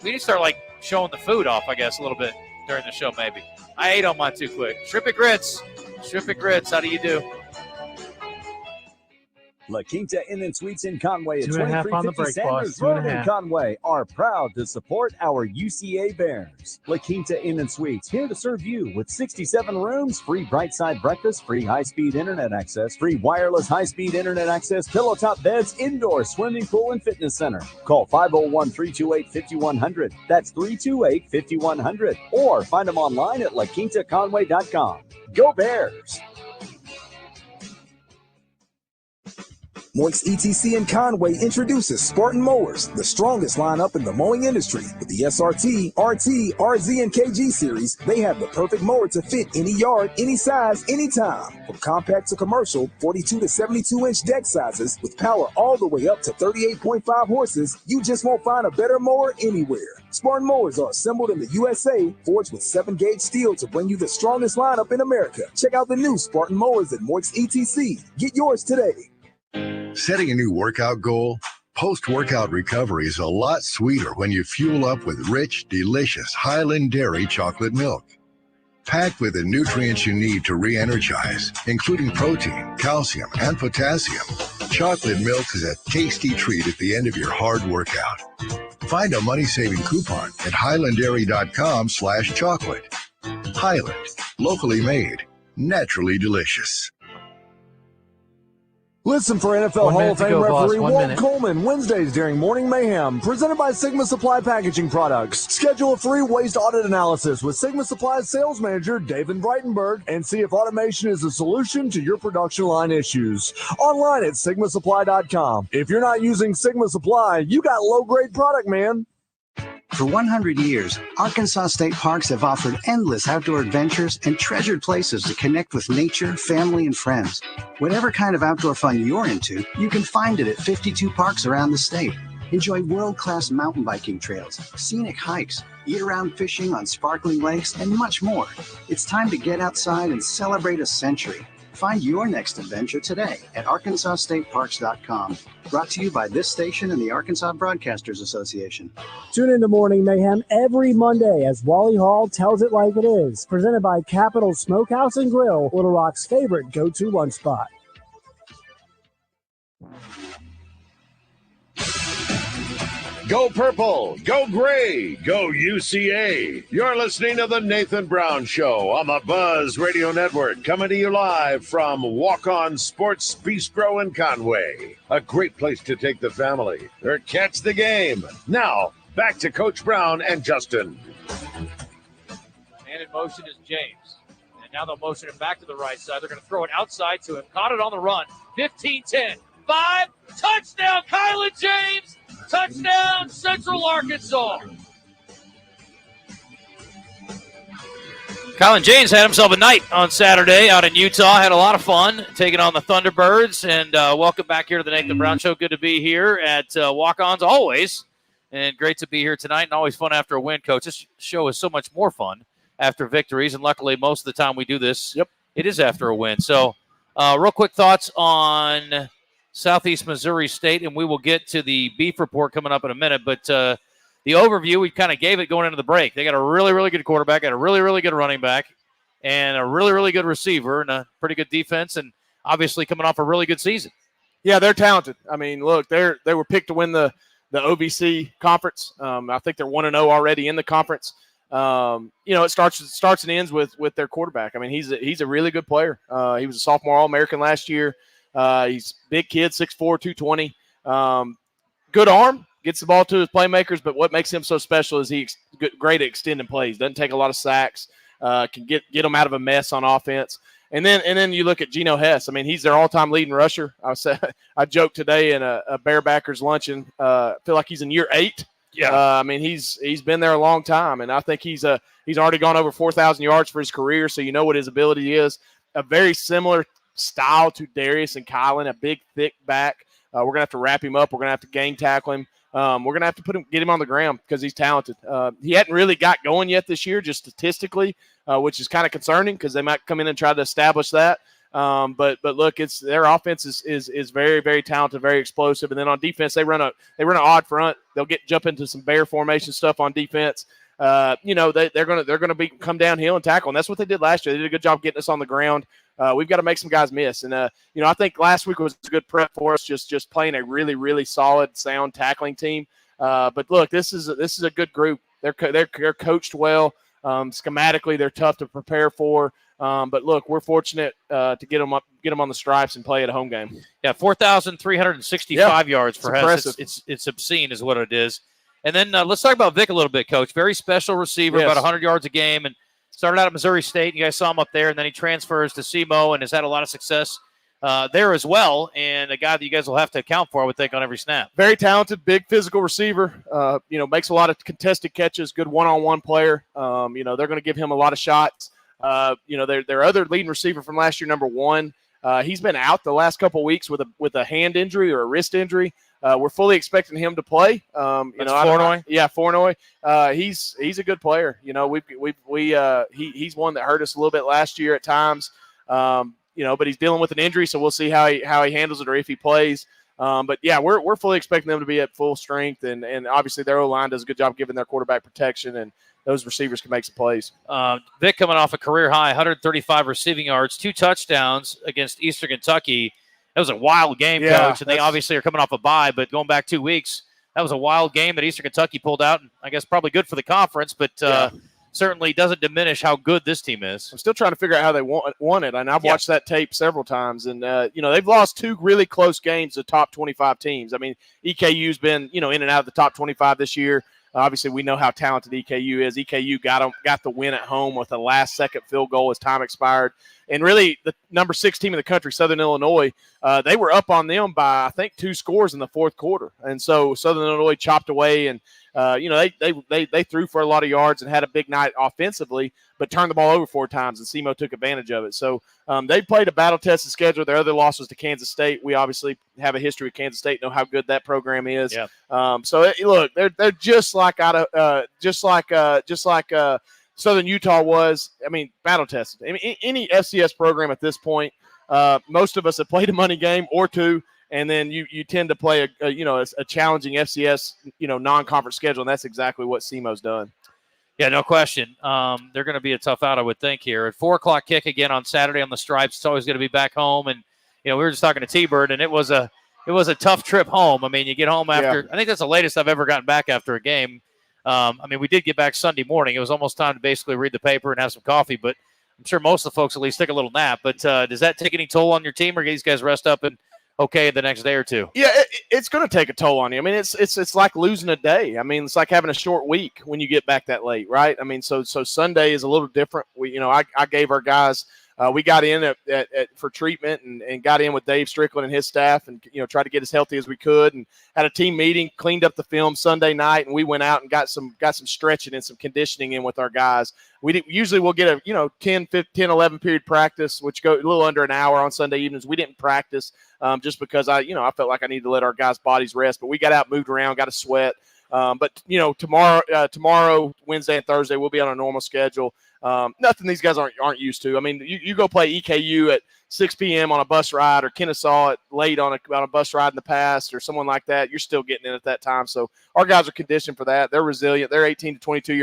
We need to start showing the food off, I guess, a little bit during the show maybe. I ate on mine too quick. Shrimp and grits. How do you do? La Quinta Inn and Suites in Conway at 2.5 on the break, boss. 2350 Sanders Road in Conway are proud to support our UCA Bears. La Quinta Inn and Suites, here to serve you with 67 rooms, free bright side breakfast, free high-speed internet access, free wireless high-speed internet access, pillow top beds, indoor swimming pool, and fitness center. Call 501-328-5100. That's 328-5100. Or find them online at laquintaconway.com. Go Bears! Moix ETC in Conway introduces Spartan Mowers, the strongest lineup in the mowing industry. With the SRT, RT, RZ, and KG series, they have the perfect mower to fit any yard, any size, anytime. From compact to commercial, 42 to 72-inch deck sizes, with power all the way up to 38.5 horses, you just won't find a better mower anywhere. Spartan Mowers are assembled in the USA, forged with 7-gauge steel to bring you the strongest lineup in America. Check out the new Spartan Mowers at Moix ETC. Get yours today. Setting a new workout goal? Post-workout recovery is a lot sweeter when you fuel up with rich, delicious Highland Dairy chocolate milk. Packed with the nutrients you need to re-energize, including protein, calcium, and potassium, chocolate milk is a tasty treat at the end of your hard workout. Find a money-saving coupon at highlanddairy.com/chocolate. Highland, locally made, naturally delicious. Listen for NFL Hall of Fame referee Walt Coleman Wednesdays during Morning Mayhem, presented by Sigma Supply Packaging Products. Schedule a free waste audit analysis with Sigma Supply's sales manager, David Breitenberg, and see if automation is a solution to your production line issues. Online at sigmasupply.com. If you're not using Sigma Supply, you got low-grade product, man. For 100 years, Arkansas State Parks have offered endless outdoor adventures and treasured places to connect with nature, family, and friends. Whatever kind of outdoor fun you're into, you can find it at 52 parks around the state. Enjoy world-class mountain biking trails, scenic hikes, year-round fishing on sparkling lakes, and much more. It's time to get outside and celebrate a century. Find your next adventure today at ArkansasStateParks.com. Brought to you by this station and the Arkansas Broadcasters Association. Tune into Morning Mayhem every Monday as Wally Hall tells it like it is. Presented by Capital Smokehouse and Grill, Little Rock's favorite go-to lunch spot. Go Purple, go Gray, go UCA. You're listening to the Nathan Brown Show on the Buzz Radio Network, coming to you live from Walk-On Sports Bistreaux in Conway. A great place to take the family or catch the game. Now, back to Coach Brown and Justin. Man in motion is James. And now they'll motion it back to the right side. They're going to throw it outside to him. Caught it on the run. 15-10. 5. Touchdown, Kylan James. Touchdown, Central Arkansas. Kylan James had himself a night on Saturday out in Utah. Had a lot of fun taking on the Thunderbirds. And welcome back here to the Nathan Brown Show. Good to be here at Walk-Ons always. And great to be here tonight. And always fun after a win, Coach. This show is so much more fun after victories. And luckily, most of the time we do this, it is after a win. So real quick thoughts on Southeast Missouri State, and we will get to the beef report coming up in a minute. But the overview, we kind of gave it going into the break. They got a really, really good quarterback, got a really, really good running back, and a really, really good receiver, and a pretty good defense, and obviously coming off a really good season. Yeah, they're talented. I mean, look, they were picked to win the OVC conference. I think they're 1-0 already in the conference. It starts and ends with their quarterback. I mean, he's a really good player. He was a sophomore All-American last year. He's a big kid, 6'4", 220. Good arm, gets the ball to his playmakers, but what makes him so special is he's great at extending plays. Doesn't take a lot of sacks, can get them out of a mess on offense. And then you look at Geno Hess. I mean, he's their all-time leading rusher. I joked today in a Bearbackers luncheon. Feel like he's in year 8. Yeah. I mean, he's been there a long time, and I think he's already gone over 4,000 yards for his career, so you know what his ability is. A very similar style to Darius and Kylan, a big, thick back. We're going to have to wrap him up. We're going to have to gang tackle him. We're going to have to get him on the ground because he's talented. He hadn't really got going yet this year, just statistically, which is kind of concerning because they might come in and try to establish that. But look, their offense is very, very talented, very explosive. And then on defense, they run an odd front. They'll jump into some bear formation stuff on defense. They're gonna come downhill and tackle, and that's what they did last year. They did a good job getting us on the ground. We've got to make some guys miss, and I think last week was a good prep for us, just playing a really, really solid, sound tackling team. But look, this is a good group. They're coached well. Schematically, they're tough to prepare for. But look, we're fortunate to get them on the stripes and play at a home game. Yeah, 4,365 yards for Hess. It's obscene, is what it is. And then let's talk about Vic a little bit, Coach. Very special receiver, about 100 yards a game, and started out at Missouri State. You guys saw him up there, and then he transfers to SEMO and has had a lot of success there as well. And a guy that you guys will have to account for, I would think, on every snap. Very talented, big physical receiver. Makes a lot of contested catches. Good one-on-one player. They're going to give him a lot of shots. Their other leading receiver from last year, number 1. He's been out the last couple of weeks with a hand injury or a wrist injury. We're fully expecting him to play. Flournoy? Yeah, Flournoy. He's a good player. He's one that hurt us a little bit last year at times. But he's dealing with an injury, so we'll see how he handles it or if he plays. But yeah, we're fully expecting them to be at full strength, and obviously their O-line does a good job giving their quarterback protection, and those receivers can make some plays. Vic coming off a career high, 135 receiving yards, 2 touchdowns against Eastern Kentucky. That was a wild game, Coach, and they obviously are coming off a bye, but going back 2 weeks, that was a wild game that Eastern Kentucky pulled out, and I guess probably good for the conference, but certainly doesn't diminish how good this team is. I'm still trying to figure out how they won it, and I've watched that tape several times. And they've lost 2 really close games to top 25 teams. I mean, EKU's been in and out of the top 25 this year. Obviously, we know how talented EKU is. EKU got the win at home with a last-second field goal as time expired. And really, the number 6 team in the country, Southern Illinois, they were up on them by, I think, 2 scores in the fourth quarter. And so Southern Illinois chopped away, and they threw for a lot of yards and had a big night offensively, but turned the ball over 4 times, and SEMO took advantage of it. So they played a battle-tested schedule. Their other loss was to Kansas State. We obviously have a history with Kansas State, know how good that program is. Yeah. Look, they're just like Southern Utah was. I mean, battle-tested. I mean, any FCS program at this point, most of us have played a money game or 2. And then you tend to play a challenging FCS non-conference schedule, and that's exactly what SEMO's done. Yeah, no question. They're going to be a tough out, I would think, here. At 4:00 kick again on Saturday on the Stripes. It's always going to be back home, and we were just talking to T-Bird, and it was a tough trip home. I mean, you get home after. I think that's the latest I've ever gotten back after a game. We did get back Sunday morning. It was almost time to basically read the paper and have some coffee, but I'm sure most of the folks at least take a little nap. But does that take any toll on your team, or get these guys rest up and okay the next day or two? Yeah, it's going to take a toll on you. I mean, it's like losing a day. I mean, it's like having a short week when you get back that late, right? I mean, so Sunday is a little different. I gave our guys we got in for treatment and got in with Dave Strickland and his staff, and tried to get as healthy as we could, and had a team meeting, cleaned up the film Sunday night, and we went out and got some stretching and some conditioning in with our guys. Usually we'll get a 10, 11 period practice, which go a little under an hour on Sunday evenings. We didn't practice just because I felt like I needed to let our guys' bodies rest, but we got out, moved around, got a sweat. But tomorrow, Wednesday and Thursday, we'll be on a normal schedule. Nothing these guys aren't used to. I mean, you go play EKU at 6 p.m. on a bus ride, or Kennesaw at late on a bus ride in the past, or someone like that. You're still getting in at that time. So our guys are conditioned for that. They're resilient. They're 18 to 22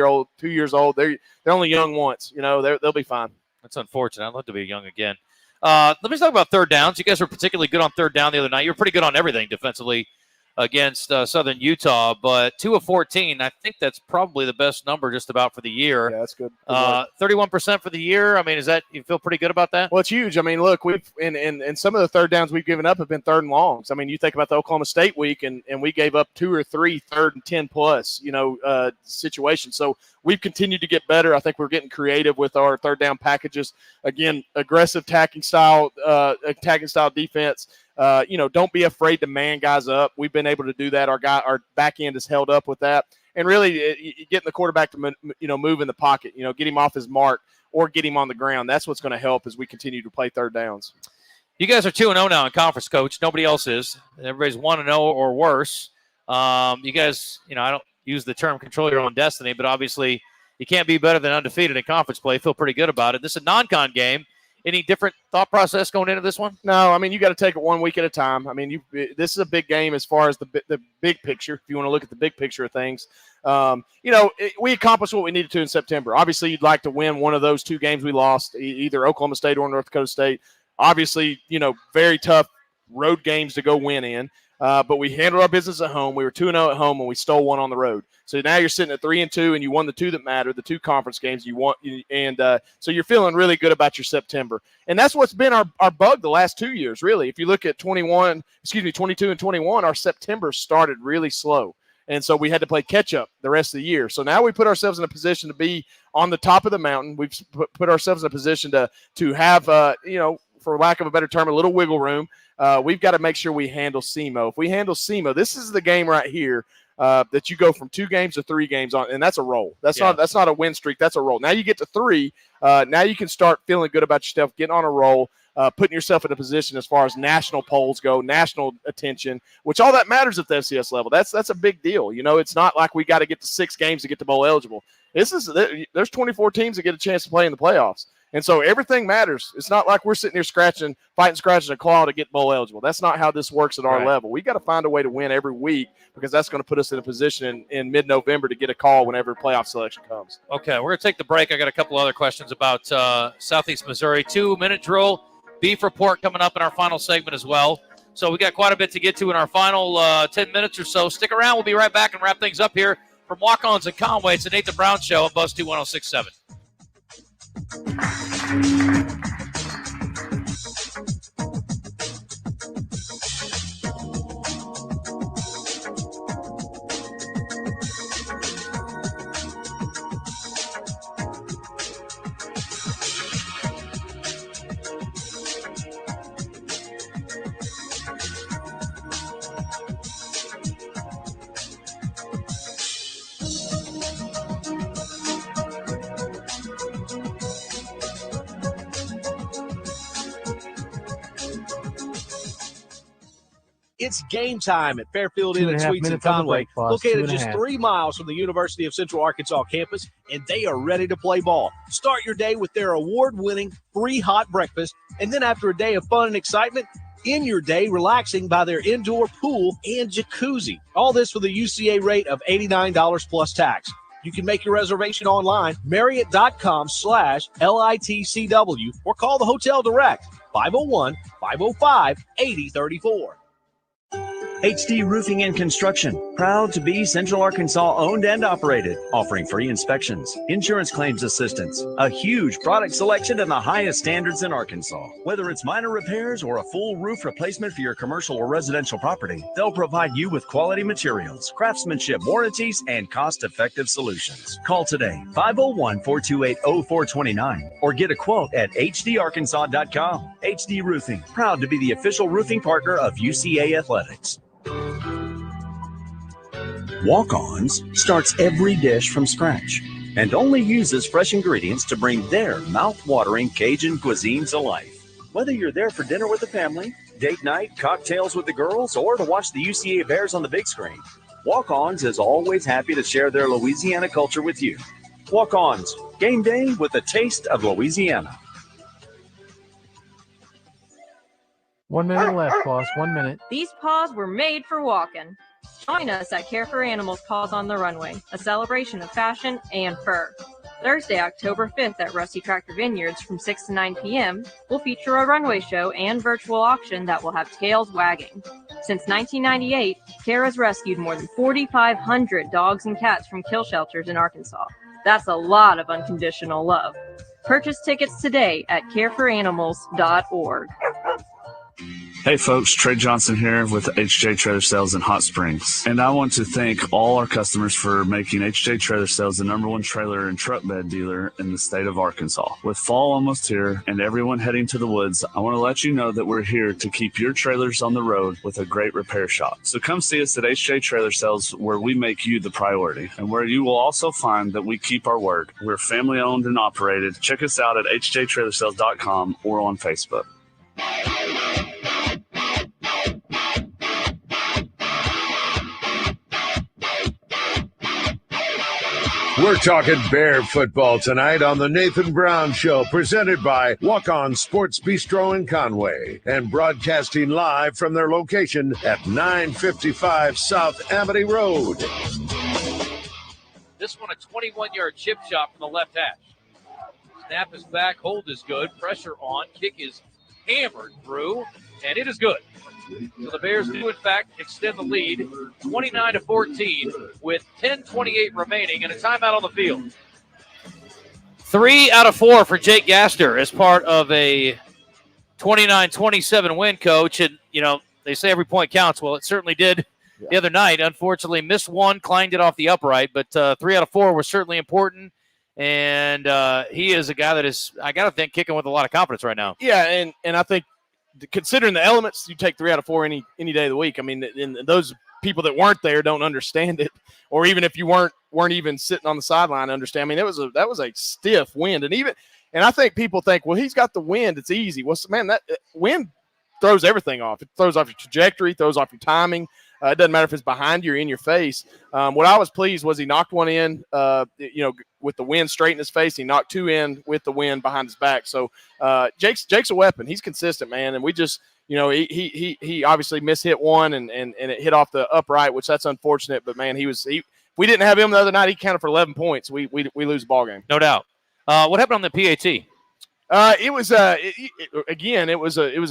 years old. They're only young once. They'll be fine. That's unfortunate. I'd love to be young again. Let me talk about third downs. You guys were particularly good on third down the other night. You were pretty good on everything defensively against Southern Utah, but 2 of 14, I think that's probably the best number just about for the year. Yeah, that's good. 31% for the year. I mean, you feel pretty good about that? Well, it's huge. I mean, look, we've in some of the third downs we've given up have been third and longs. I mean, you think about the Oklahoma State week, and we gave up 2 or 3 third and 10 plus, situations. So we've continued to get better. I think we're getting creative with our third down packages. Again, aggressive attacking style defense. Don't be afraid to man guys up. We've been able to do that. Our back end has held up with that, and really getting the quarterback to move in the pocket. Get him off his mark or get him on the ground. That's what's going to help as we continue to play third downs. You guys are 2-0 now in conference, Coach. Nobody else is. Everybody's 1-0 or worse. You guys, I don't use the term control your own destiny, but obviously you can't be better than undefeated in conference play. Feel pretty good about it. This is a non-con game. Any different thought process going into this one? No, I mean, you got to take it 1 week at a time. I mean, this is a big game as far as the big picture. If you want to look at the big picture of things, we accomplished what we needed to in September. Obviously, you'd like to win one of those 2 games we lost, either Oklahoma State or North Dakota State. Obviously, very tough road games to go win in. But we handled our business at home. We were 2-0 at home, and we stole 1 on the road. So now you're sitting at 3-2, and you won the 2 that matter, the 2 conference games you won, so you're feeling really good about your September. And that's what's been our bug the last 2 years, really. If you look at 22 and 21, our September started really slow. And so we had to play catch-up the rest of the year. So now we put ourselves in a position to be on the top of the mountain. We've put ourselves in a position to have, for lack of a better term, a little wiggle room. We've got to make sure we handle SEMO. If we handle SEMO, this is the game right here that you go from 2 games to 3 games on, and that's a roll. That's not a win streak. That's a roll. Now you get to 3. Now you can start feeling good about yourself, getting on a roll, putting yourself in a position as far as national polls go, national attention, which all that matters at the FCS level. That's a big deal. It's not like we got to get to 6 games to get to bowl eligible. There's 24 teams that get a chance to play in the playoffs. And so everything matters. It's not like we're sitting here scratching a claw to get bowl eligible. That's not how this works at our level. We got to find a way to win every week, because that's going to put us in a position in mid-November to get a call whenever playoff selection comes. Okay, we're going to take the break. I got a couple other questions about Southeast Missouri. 2-minute drill, beef report coming up in our final segment as well. So we got quite a bit to get to in our final 10 minutes or so. Stick around. We'll be right back and wrap things up here from Walk-Ons in Conway, it's the Nathan Brown Show on Buzz 21067. It's game time at Fairfield Inn and Suites in Conway, located just 3 miles from the University of Central Arkansas campus, and they are ready to play ball. Start your day with their award-winning free hot breakfast, and then after a day of fun and excitement, end your day relaxing by their indoor pool and jacuzzi. All this with a UCA rate of $89 plus tax. You can make your reservation online, Marriott.com/LITCW, or call the hotel direct, 501-505-8034. HD Roofing and Construction, proud to be Central Arkansas owned and operated, offering free inspections, insurance claims assistance, a huge product selection and the highest standards in Arkansas. Whether it's minor repairs or a full roof replacement for your commercial or residential property, they'll provide you with quality materials, craftsmanship, warranties, and cost-effective solutions. Call today, 501-428-0429, or get a quote at hdarkansas.com. HD Roofing, proud to be the official roofing partner of UCA Athletics. Walk-Ons starts every dish from scratch and only uses fresh ingredients to bring their mouth-watering Cajun cuisine to life. Whether you're there for dinner with the family, date night, cocktails with the girls, or to watch the UCA Bears on the big screen, Walk-Ons is always happy to share their Louisiana culture with you. Walk-Ons, game day with a taste of Louisiana. 1 minute left, boss. 1 minute. These paws were made for walking. Join us at Care for Animals Paws on the Runway, a celebration of fashion and fur. Thursday, October 5th at Rusty Tractor Vineyards from 6 to 9 p.m. will feature a runway show and virtual auction that will have tails wagging. Since 1998, Care has rescued more than 4,500 dogs and cats from kill shelters in Arkansas. That's a lot of unconditional love. Purchase tickets today at careforanimals.org. Hey folks, Trey Johnson here with HJ Trailer Sales in Hot Springs. And I want to thank all our customers for making HJ Trailer Sales the #1 trailer and truck bed dealer in the state of Arkansas. With fall almost here and everyone heading to the woods, I want to let you know that we're here to keep your trailers on the road with a great repair shop. So come see us at HJ Trailer Sales, where we make you the priority and where you will also find that we keep our word. We're family owned and operated. Check us out at hjtrailersales.com or on Facebook. We're talking Bear football tonight on the Nathan Brown Show, presented by Walk-On Sports Bistreaux in Conway and broadcasting live from their location at 955 South Amity Road. This one, a 21-yard chip shot from the left hash. Snap is back, hold is good, pressure on, kick is hammered through, and it is good. So the Bears do, in fact, extend the lead 29-14 with 10:28 remaining and a timeout on the field. 3 out of 4 for Jake Gaster as part of a 29-27 win, Coach. And, you know, they say every point counts. Well, it certainly did the other night. Unfortunately, missed one, clanged it off the upright. But 3 out of 4 was certainly important. And he is a guy that is, I got to think, kicking with a lot of confidence right now. Yeah, and I think, considering the elements, you take 3 out of 4 any day of the week. I mean, and those people that weren't there don't understand it, or even if you weren't even sitting on the sideline, understand. I mean, that was a stiff wind, and I think people think, well, he's got the wind, it's easy. Well, man, that wind throws everything off. It throws off your trajectory, throws off your timing. It doesn't matter if it's behind you or in your face. What I was pleased was he knocked one in, with the wind straight in his face. He knocked 2 in with the wind behind his back. So Jake's a weapon. He's consistent, man. And we just, he obviously mishit one and it hit off the upright, which that's unfortunate. But man, if we didn't have him the other night, he counted for 11 points. We lose the ball game. No doubt. What happened on the PAT? It was a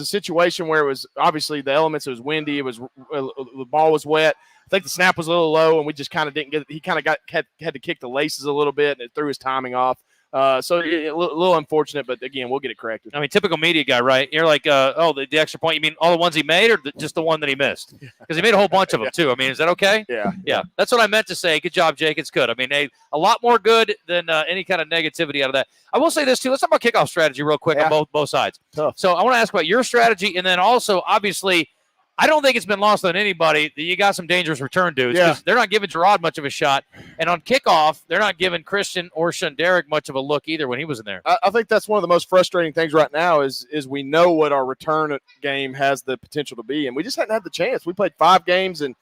situation where it was obviously the elements. It was windy. The ball was wet. I think the snap was a little low, and we just kind of didn't get it. He kind of had to kick the laces a little bit, and it threw his timing off. So a little unfortunate, but again, we'll get it corrected. I mean, typical media guy, right? You're like, the extra point. You mean all the ones he made, or just the one that he missed? Because he made a whole bunch of them too. I mean, is that okay? Yeah. That's what I meant to say. Good job, Jake. It's good. I mean, a lot more good than any kind of negativity out of that. I will say this too. Let's talk about kickoff strategy real quick on both sides. Tough. So I want to ask about your strategy, and then also, obviously, I don't think it's been lost on anybody that you got some dangerous return dudes. Yeah. They're not giving Gerard much of a shot. And on kickoff, they're not giving Christian or Shunderick much of a look either when he was in there. I think that's one of the most frustrating things right now is we know what our return game has the potential to be, and we just hadn't had the chance. We played 5 games, and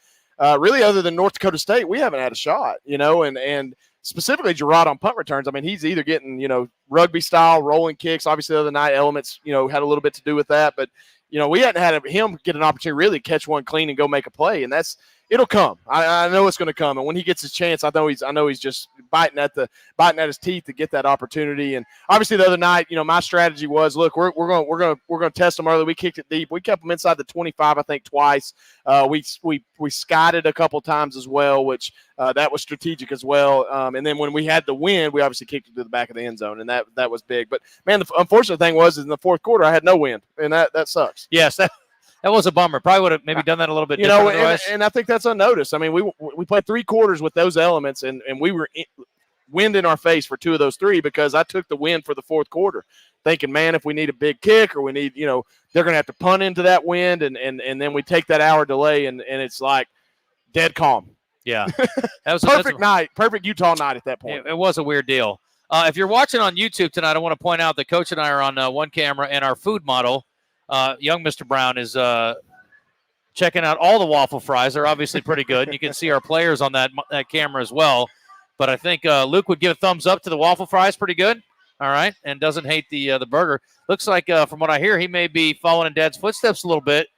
really other than North Dakota State, we haven't had a shot, and specifically Gerard on punt returns. I mean, he's either getting, rugby style rolling kicks. Obviously the other night elements, had a little bit to do with that, but we hadn't had him get an opportunity to really catch one clean and go make a play, and it'll come. I know it's going to come, and when he gets his chance, I know he's just biting at his teeth to get that opportunity. And obviously the other night, my strategy was, look, we're going to test them early. We kicked it deep. We kept them inside the 25, I think, twice. We skied a couple times as well, which that was strategic as well. And then when we had the win, we obviously kicked it to the back of the end zone, and that was big. But man, the unfortunate thing was in the fourth quarter I had no wind, and that sucks. Yes, that was a bummer. Probably would have maybe done that a little bit different. And I think that's unnoticed. I mean, we played 3 quarters with those elements, and we were wind in our face for 2 of those 3 because I took the win for the fourth quarter, thinking, man, if we need a big kick or we need, they're going to have to punt into that wind, and then we take that hour delay, and it's like dead calm. Yeah, that was perfect Utah night at that point. It was a weird deal. If you're watching on YouTube tonight, I want to point out that Coach and I are on one camera, and our food model, young Mr. Brown, is checking out all the waffle fries. They're obviously pretty good. And you can see our players on that camera as well. But I think Luke would give a thumbs up to the waffle fries. Pretty good. All right. And doesn't hate the burger. Looks like, from what I hear, he may be following in Dad's footsteps a little bit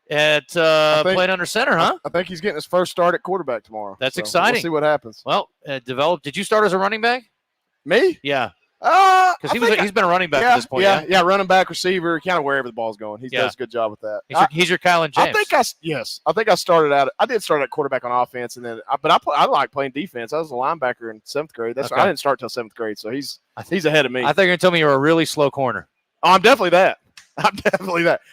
at playing under center, huh? I think he's getting his first start at quarterback tomorrow. That's exciting. We'll see what happens. Well, did you start as a running back? Me? Yeah. Because he's been a running back at this point. Yeah, running back, receiver, kind of wherever the ball's going. He does a good job with that. He's your Kylan James. I think I started out. I did start at quarterback on offense, and then I like playing defense. I was a linebacker in 7th grade. I didn't start till 7th grade, so he's ahead of me. I thought you were going to tell me you were a really slow corner. Oh, I'm definitely that.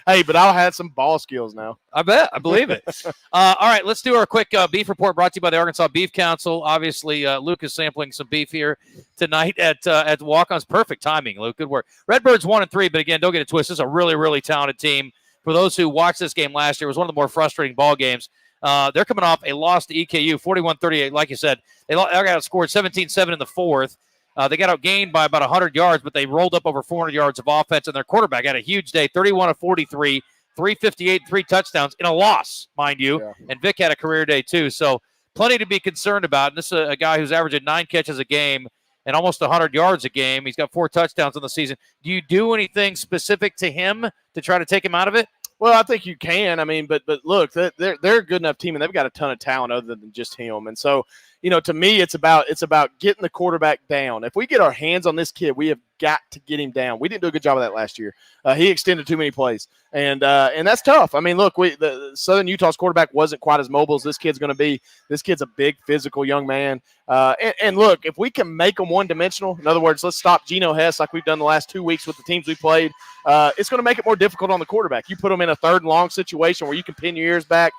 Hey, but I had some ball skills now. I bet. I believe it. All right, let's do our quick beef report brought to you by the Arkansas Beef Council. Obviously, Luke is sampling some beef here tonight at Walk-On's. Perfect timing, Luke. Good work. Redbirds 1-3, but again, don't get it twisted. This is a really, really talented team. For those who watched this game last year, it was one of the more frustrating ball games. They're coming off a loss to EKU, 41-38. Like you said, they got outscored 17-7 in the fourth. They got outgained by about 100 yards, but they rolled up over 400 yards of offense, and their quarterback had a huge day, 31-43, 358, 3 touchdowns in a loss, mind you. Yeah. And Vic had a career day too, so plenty to be concerned about. And this is a guy who's averaging 9 catches a game and almost 100 yards a game. He's got 4 touchdowns in the season. Do you do anything specific to him to try to take him out of it? Well, I think you can. I mean, but look, they're a good enough team, and they've got a ton of talent other than just him. And so, to me, it's about getting the quarterback down. If we get our hands on this kid, we have got to get him down. We didn't do a good job of that last year. He extended too many plays, and that's tough. I mean, look, the Southern Utah's quarterback wasn't quite as mobile as this kid's going to be. This kid's a big, physical young man. And look, if we can make them one-dimensional, in other words, let's stop Geno Hess like we've done the last 2 weeks with the teams we played, it's going to make it more difficult on the quarterback. You put them in a 3rd and long situation where you can pin your ears back,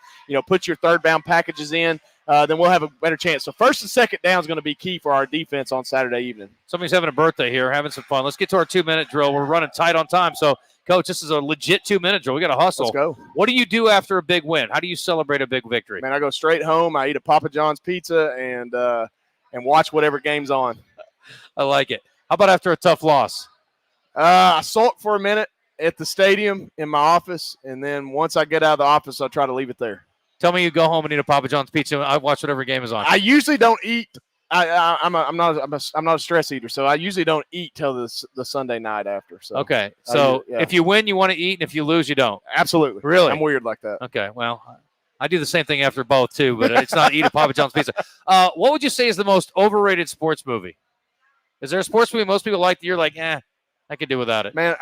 put your 3rd down packages in, then we'll have a better chance. So 1st and 2nd down is going to be key for our defense on Saturday evening. Somebody's having a birthday here, having some fun. Let's get to our 2-minute drill. We're running tight on time. So, Coach, this is a legit 2-minute drill. We got to hustle. Let's go. What do you do after a big win? How do you celebrate a big victory? Man, I go straight home. I eat a Papa John's pizza and watch whatever game's on. I like it. How about after a tough loss? I sulk for a minute at the stadium in my office, and then once I get out of the office, I'll try to leave it there. Tell me you go home and eat a Papa John's pizza. And I watch whatever game is on. I usually don't eat. I'm not a stress eater, so I usually don't eat till the Sunday night after. So okay, so if you win, you want to eat, and if you lose, you don't. Absolutely, really. I'm weird like that. Okay, well, I do the same thing after both too, but it's not eat a Papa John's pizza. What would you say is the most overrated sports movie? Is there a sports movie most people like that you're like, I could do without it? Man,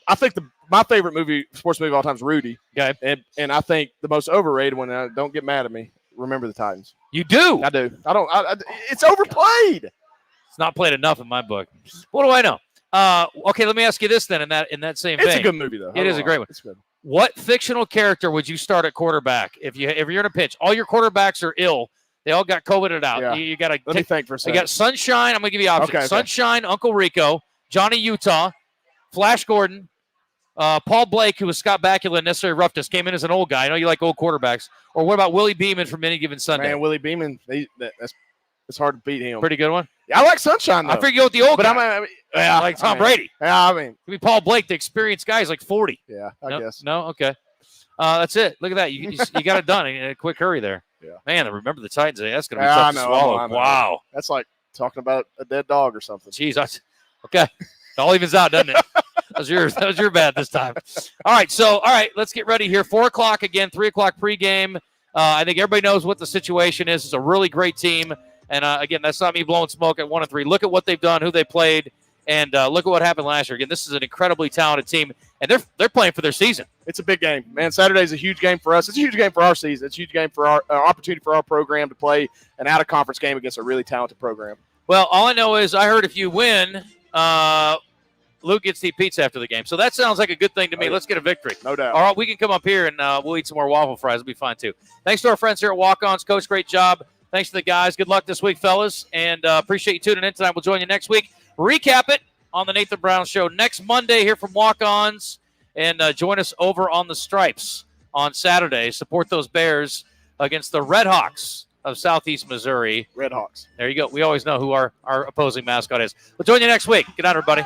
I think my favorite sports movie of all time is Rudy. Okay. And I think the most overrated one, don't get mad at me, Remember the Titans. You do? I do. It's overplayed. It's not played enough in my book. What do I know? Okay, let me ask you this then. In that same vein, it's a good movie though. It is a great one. It's good. What fictional character would you start at quarterback if you're in a pinch? All your quarterbacks are ill. They all got COVIDed out. Yeah. You got to let me think for a second. You got Sunshine. I'm going to give you options. Okay. Sunshine, Uncle Rico, Johnny Utah, Flash Gordon, Paul Blake, who was Scott Bakula and necessarily roughness, came in as an old guy. I know you like old quarterbacks. Or what about Willie Beeman from Any Given Sunday? Man, Willie Beeman, it's hard to beat him. Pretty good one. Yeah, I like Sunshine though. I figure you go with the old guy. I like Tom Brady. Yeah, I mean, could be Paul Blake, the experienced guy. He's like 40. Yeah, I guess. No, okay. That's it. Look at that. You got it done in a quick hurry there. Yeah. Man, Remember the Titans. That's going to be tough to swallow. I know. Wow. That's like talking about a dead dog or something. Jeez. Okay. It all evens out, doesn't it? That was your bad this time. All right. Let's get ready here. 4 o'clock again, 3 o'clock pregame. I think everybody knows what the situation is. It's a really great team. And, again, that's not me blowing smoke at 1-3. Look at what they've done, who they played, and look at what happened last year. Again, this is an incredibly talented team, and they're playing for their season. It's a big game, man. Saturday's a huge game for us. It's a huge game for our season. It's a huge game for our opportunity for our program to play an out-of-conference game against a really talented program. Well, all I know is I heard if you win, Luke gets to eat pizza after the game. So that sounds like a good thing to me. Let's get a victory. No doubt. All right, we can come up here and we'll eat some more waffle fries. It'll be fine, too. Thanks to our friends here at Walk-Ons. Coach, great job. Thanks to the guys. Good luck this week, fellas. And appreciate you tuning in tonight. We'll join you next week. Recap it on the Nathan Brown Show next Monday here from Walk-Ons. And join us over on the Stripes on Saturday. Support those Bears against the Red Hawks of Southeast Missouri. Red Hawks. There you go. We always know who our opposing mascot is. We'll join you next week. Good night, everybody.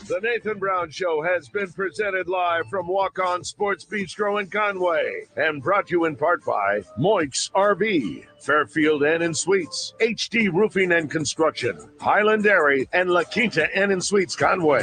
The Nathan Brown Show has been presented live from Walk-On Sports Bistreaux in Conway and brought to you in part by Moix RV, Fairfield Inn & Suites, HD Roofing and Construction, Highland Dairy, and La Quinta Inn & Suites Conway.